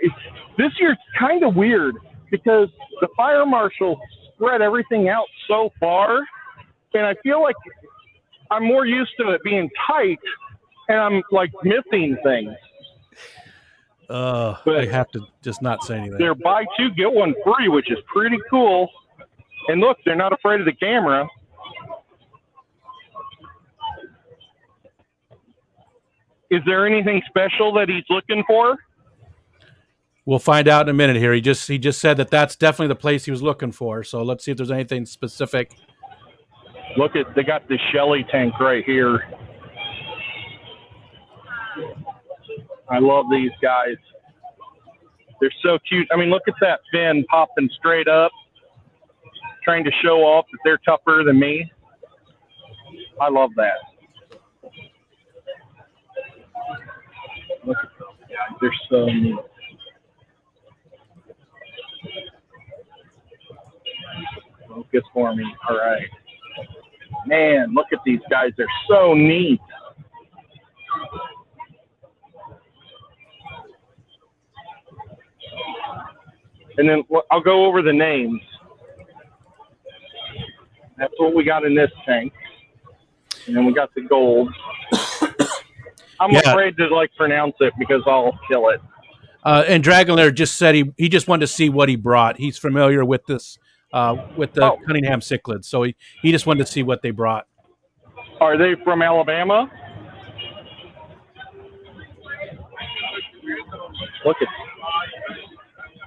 this year's kind of weird because the fire marshal spread everything out so far, and I feel like I'm more used to it being tight, and I'm like missing things. I have to just not say anything. They're buy two, get one free, which is pretty cool. And look, they're not afraid of the camera. Is there anything special that he's looking for? We'll find out in a minute here. He just said that that's definitely the place he was looking for. So let's see if there's anything specific. Look at, they got this Shelly tank right here. I love these guys. They're so cute. I mean, look at that fin popping straight up, trying to show off that they're tougher than me. I love that. Look at those guys. They're so neat. Focus for me. All right. Man, look at these guys. They're so neat. And then I'll go over the names. That's what we got in this tank. And then we got the gold. I'm afraid to pronounce it because I'll kill it. And Dragon Lair just said he just wanted to see what he brought. He's familiar with this with the Cunningham cichlids, so he just wanted to see what they brought. Are they from Alabama?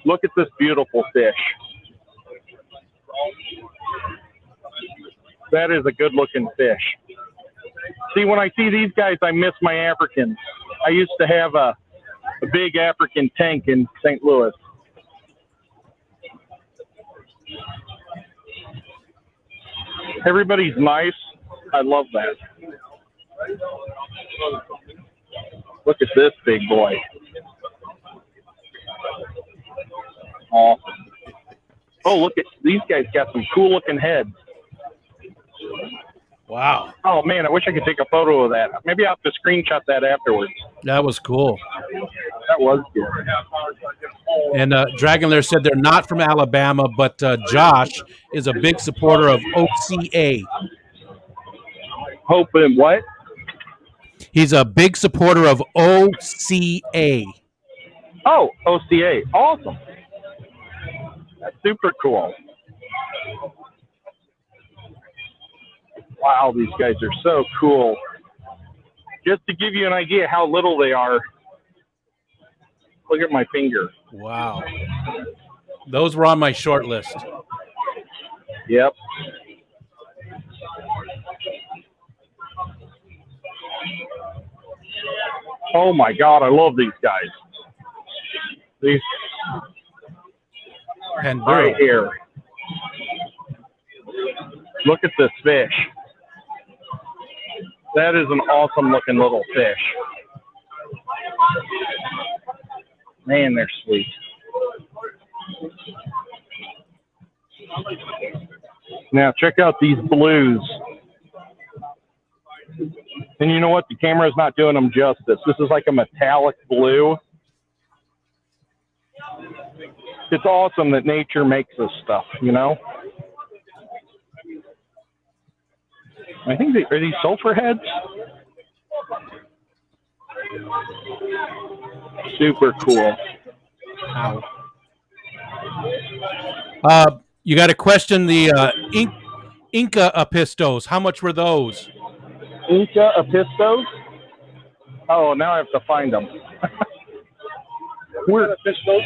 Look at this beautiful fish. That is a good-looking fish. See, when I see these guys, I miss my Africans. I used to have a big African tank in St. Louis. Everybody's nice. I love that. Look at this big boy. Awesome. Oh, look at these guys got some cool looking heads. Wow. Oh man, I wish I could take a photo of that. Maybe I'll have to screenshot that afterwards. That was cool. That was good. And Dragon Lair said they're not from Alabama, but Josh is a big supporter of OCA. Hope and what? He's a big supporter of OCA. Oh, OCA. Awesome. That's super cool. Wow, these guys are so cool. Just to give you an idea how little they are, look at my finger. Wow. Those were on my short list. Yep. Oh my God, I love these guys. These right here. Look at this fish. That is an awesome looking little fish. Man, they're sweet. Now check out these blues. And you know what? The camera's not doing them justice. This is like a metallic blue. It's awesome that nature makes this stuff, you know? I think are these sulfur heads? Super cool. Ow. You got to question the Inca Apistos. How much were those? Inca Apistos? Oh, now I have to find them. Where Apistos?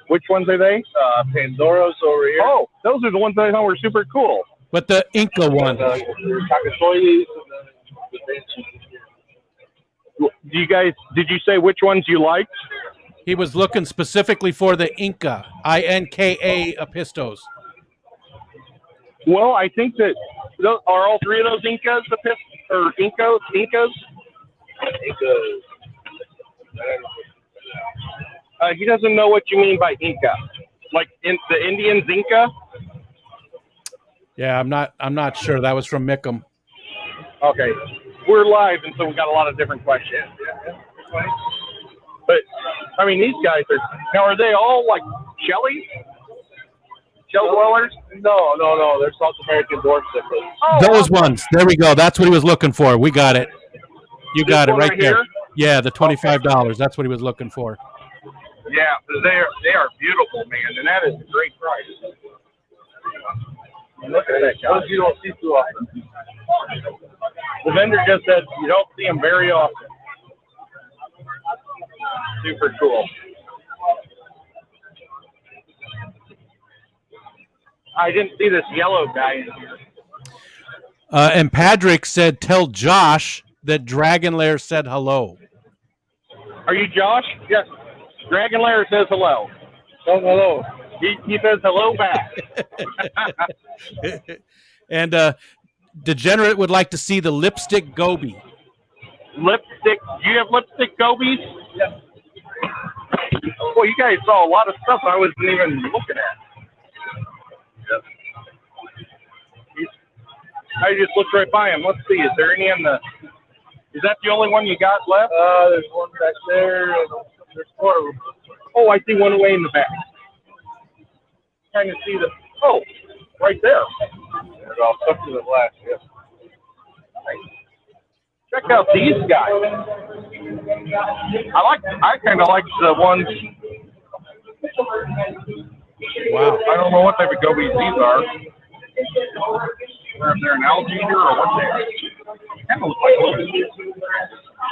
Which ones are they? Pandora's over here. Oh, those are the ones that I thought were super cool. But the Inca one. Did you say which ones you liked? He was looking specifically for the Inca, INKA Apistos. Well, I think that are all three of those Incas or Incas? He doesn't know what you mean by Inca. Like in the Indians, Inca? Yeah, I'm not sure. That was from Mickham. Okay. We're live, and so we got a lot of different questions. But, I mean, these guys are they all like Shelleys? Shell dwellers? No. They're South American dwarf cichlids. Those ones. There we go. That's what he was looking for. We got it. You got it right there. Here? Yeah, the $25. That's what he was looking for. Yeah, they are beautiful, man, and that is a great price. Look at that, guys. You don't see too often. The vendor just said you don't see them very often. Super cool. I didn't see this yellow guy in here. And Patrick said, tell Josh that Dragon Lair said hello. Are you Josh? Yes. Dragon Lair says hello. Oh, hello. He says hello back. And Degenerate would like to see the lipstick goby. Lipstick. Do you have lipstick gobies? Yes. Well, you guys saw a lot of stuff I wasn't even looking at. Yes. I just looked right by him. Let's see. Is there any in the? Is that the only one you got left? There's one back there. And there's 4 of them. Oh, I see one way in the back. Kind of see the. Oh, right there. They're all stuck to the glass. Yes. Check out these guys. I kind of like the ones. Wow. I don't know what type of gobies these are. Or if they're an alligator or what they are. Kind of look like gobies.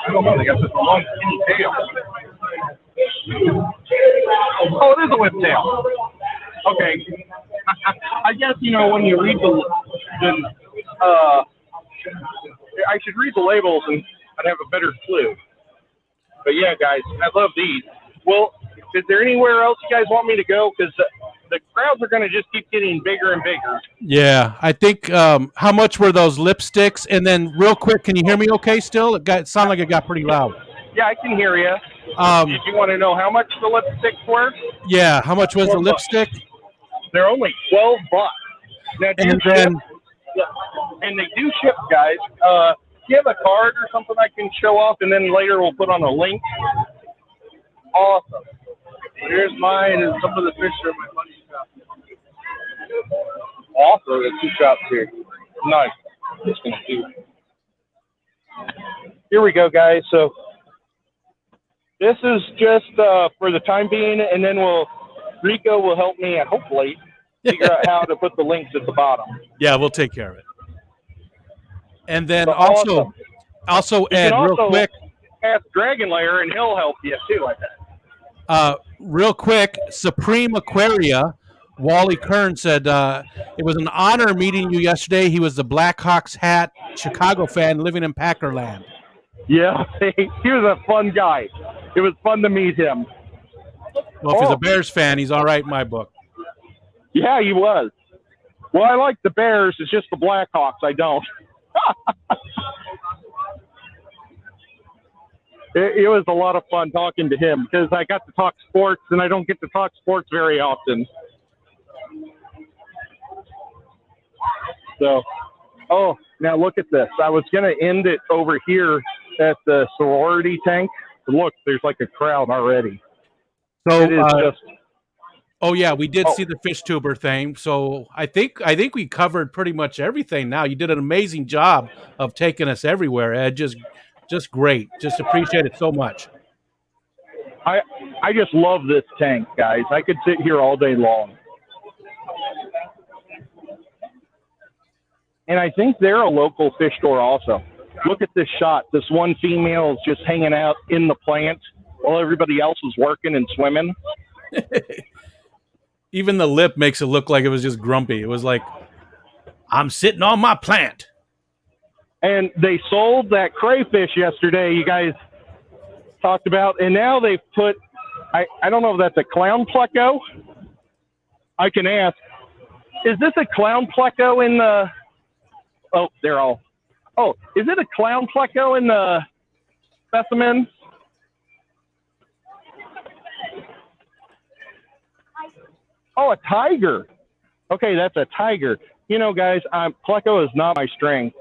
I don't know. They got this long skinny tail. Oh, it is a whiptail. Okay. I guess, when you read I should read the labels and I'd have a better clue. But yeah, guys, I love these. Well, is there anywhere else you guys want me to go? Because the crowds are going to just keep getting bigger and bigger. Yeah, I think, how much were those lipsticks? And then real quick, can you hear me okay still? It sounded like it got pretty loud. Yeah, I can hear you. Did you want to know how much the lipsticks were? Yeah, how much was the lipstick? They're only $12. Now, and they do ship, guys. Do you have a card or something I can show off, and then later we'll put on a link? Awesome. Here's mine and some of the fish are my buddy's shop. Awesome. There's 2 shops here. Nice. Just gonna do. Here we go, guys. So this is just for the time being, and then Rico will help me and hopefully figure out how to put the links at the bottom. Yeah, we'll take care of it. And then So also Ed, real quick. Ask Dragon Lair, and he'll help you too, I bet. Real quick, Supreme Aquaria, Wally Kern said, it was an honor meeting you yesterday. He was the Blackhawks hat Chicago fan living in Packerland. Yeah, he was a fun guy. It was fun to meet him. Well, if he's a Bears fan, he's all right in my book. Yeah, he was. Well, I like the Bears. It's just the Blackhawks I don't. It was a lot of fun talking to him because I got to talk sports, and I don't get to talk sports very often. So, now look at this. I was going to end it over here at the sorority tank. But look, there's like a crowd already. So, it is just. Oh yeah, we did see the fish tuber thing. So I think we covered pretty much everything. Now you did an amazing job of taking us everywhere, Ed. Just great. Just appreciate it so much. I just love this tank, guys. I could sit here all day long. And I think they're a local fish store also. Look at this shot. This one female is just hanging out in the plant while everybody else is working and swimming. Even the lip makes it look like it was just grumpy. It was like, I'm sitting on my plant. And they sold that crayfish yesterday, you guys talked about, and now they've put, I don't know if that's a clown pleco. I can ask, is this a clown pleco in the, oh, they're all, Oh, is it a clown pleco in the specimen? Oh, a tiger. Okay, that's a tiger. You know, guys, pleco is not my strength.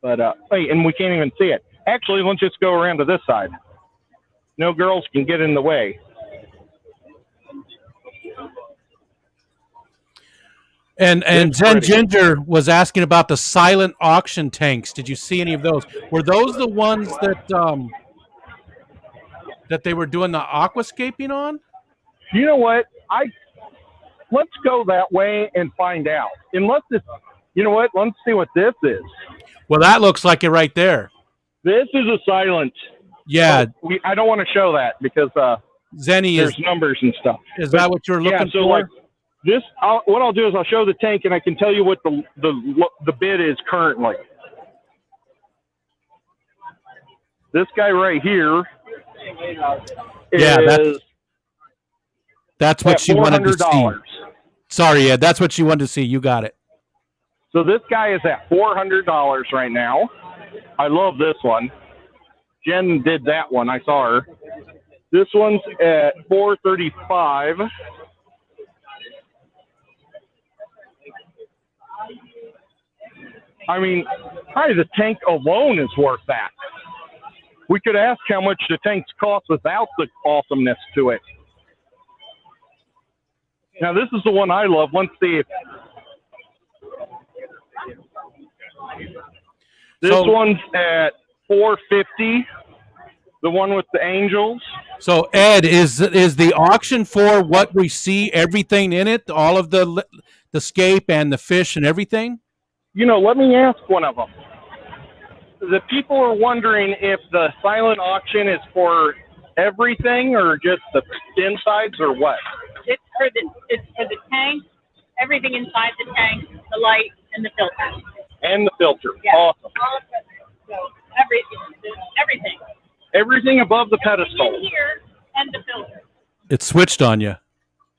But, wait, and we can't even see it. Actually, let's just go around to this side. No girls can get in the way. And It's Zen pretty. Ginger was asking about the silent auction tanks. Did you see any of those? Were those the ones that they were doing the aquascaping on? You know what? Let's go that way and find out. Unless it's, you know what? Let's see what this is. Well, that looks like it right there. This is a silent. Yeah, I don't want to show that because Zenny there's numbers and stuff. is that what you're looking so for? like this, what I'll do is I'll show the tank and I can tell you what the bid is currently. This guy right here is that's what she wanted to see. $400. Sorry, Ed, that's what she wanted to see. You got it. So this guy is at $400 right now. I love this one. Jen did that one. I saw her. This one's at $435. I mean, probably the tank alone is worth that. We could ask how much the tanks cost without the awesomeness to it. Now, this is the one I love. Let's see if this one's at $450. The one with the angels. So, Ed, is the auction for what we see, everything in it, all of the scape and the fish and everything? You know, let me ask one of them. The people are wondering if the silent auction is for everything or just the insides or what? It's for the tank, everything inside the tank, the light, and the filter. And the filter. Yeah. Awesome. All of it. So everything. Everything above the pedestal. In here and the filter. It switched on you.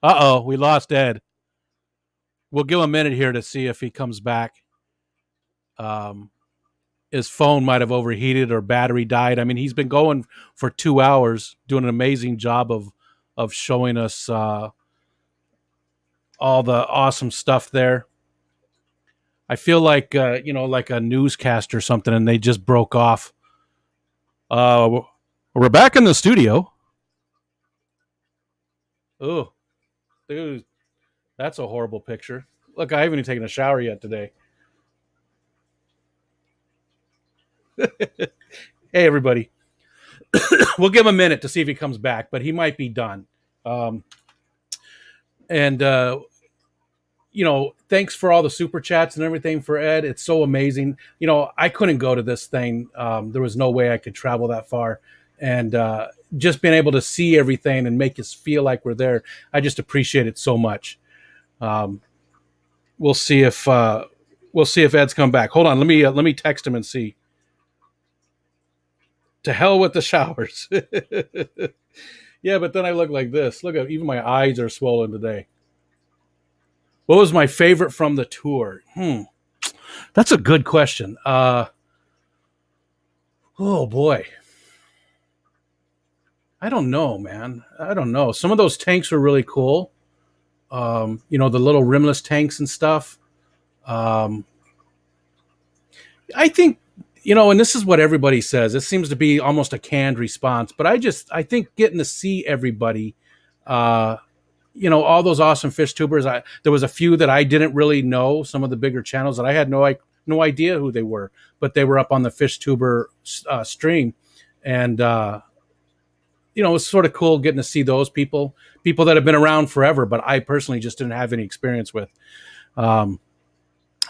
Uh-oh, we lost Ed. We'll give him a minute here to see if he comes back. His phone might have overheated or battery died. I mean, he's been going for 2 hours, doing an amazing job of showing us all the awesome stuff there. I feel like like a newscast or something, and they just broke off. We're back in the studio. Oh, dude, that's a horrible picture. Look, I haven't even taken a shower yet today. Hey, everybody. We'll give him a minute to see if he comes back, but he might be done. Thanks for all the super chats and everything for Ed. It's so amazing. I couldn't go to this thing. There was no way I could travel that far. And just being able to see everything and make us feel like we're there, I just appreciate it so much. We'll see if Ed's come back. Hold on, let me text him and see. To hell with the showers. Yeah, but then I look like this. Look at, even my eyes are swollen today. What was my favorite from the tour? That's a good question. Oh boy. I don't know, man. I don't know. Some of those tanks were really cool. The little rimless tanks and stuff. I think, and this is what everybody says. It seems to be almost a canned response, but I think getting to see everybody, all those awesome fish tubers. There was a few that I didn't really know, some of the bigger channels that I had no idea who they were, but they were up on the fish tuber stream. And, it was sort of cool getting to see those people that have been around forever, but I personally just didn't have any experience with.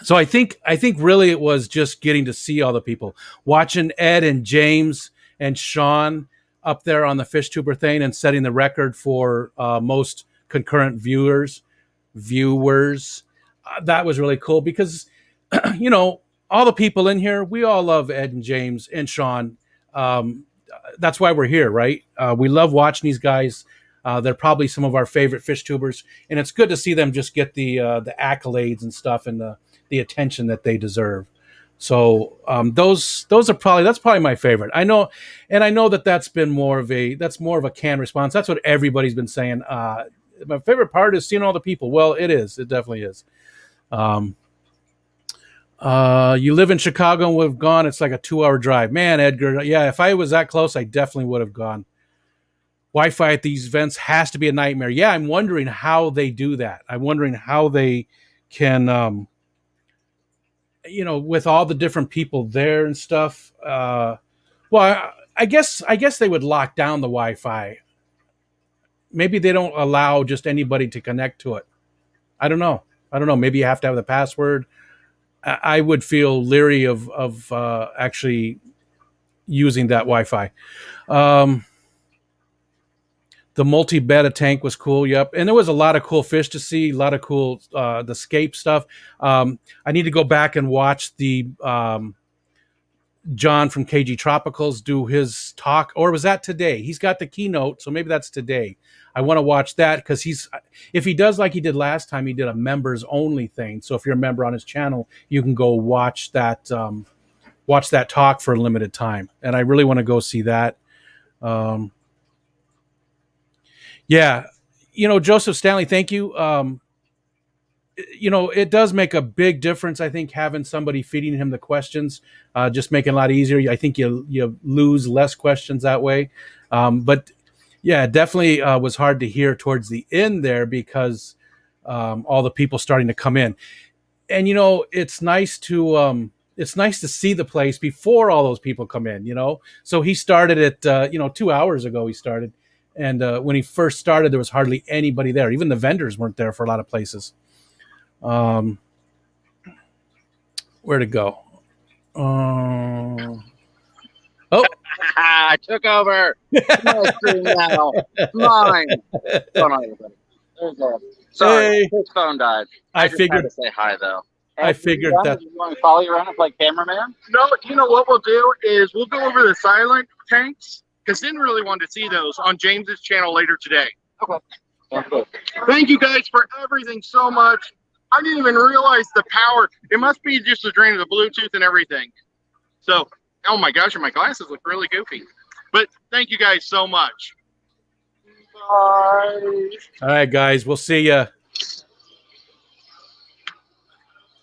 So I think really it was just getting to see all the people, watching Ed and James and Sean up there on the fish tuber thing and setting the record for most concurrent viewers. That was really cool because, all the people in here, we all love Ed and James and Sean. That's why we're here, right? We love watching these guys. They're probably some of our favorite fish tubers, and it's good to see them just get the accolades and stuff and the attention that they deserve. So those are probably my favorite. I know, and I know that's more of a canned response. That's what everybody's been saying. My favorite part is seeing all the people. Well, it is. It definitely is. You live in Chicago and would have gone. It's like a 2-hour drive. Man, Edgar. Yeah, if I was that close, I definitely would have gone. Wi-Fi at these events has to be a nightmare. Yeah, I'm wondering how they do that. I'm wondering how they can, with all the different people there and stuff. Well, I guess they would lock down the Wi-Fi. Maybe they don't allow just anybody to connect to it. I don't know. Maybe you have to have the password. I would feel leery of actually using that Wi-Fi. The multi-betta tank was cool. Yep, and there was a lot of cool fish to see. A lot of cool the scape stuff. I need to go back and watch the John from KG Tropicals do his talk, or was that today? He's got the keynote, so maybe that's today. I want to watch that because if he does like he did last time, he did a members only thing. So if you're a member on his channel, you can go watch that talk for a limited time. And I really want to go see that. Yeah, Joseph Stanley, thank you. It does make a big difference. I think having somebody feeding him the questions, just making it a lot easier. I think you lose less questions that way. But yeah, it definitely was hard to hear towards the end there because all the people starting to come in. And it's nice to see the place before all those people come in. So he started it 2 hours ago. He started, and when he first started, there was hardly anybody there. Even the vendors weren't there for a lot of places. Where to go? Oh, I took over. My screen now. Mine. What's going on, everybody? Sorry, Hey. his phone died. I just figured had to say hi though. I figured that. You want to follow you around and play cameraman? No, you know what we'll do is we'll go over the silent tanks because Sin really wanted to see those on James's channel later today. Okay. Thank you guys for everything so much. I didn't even realize the power. It must be just the drain of the Bluetooth and everything. So, oh my gosh, and my glasses look really goofy. But thank you guys so much. Bye. All right, guys, we'll see ya.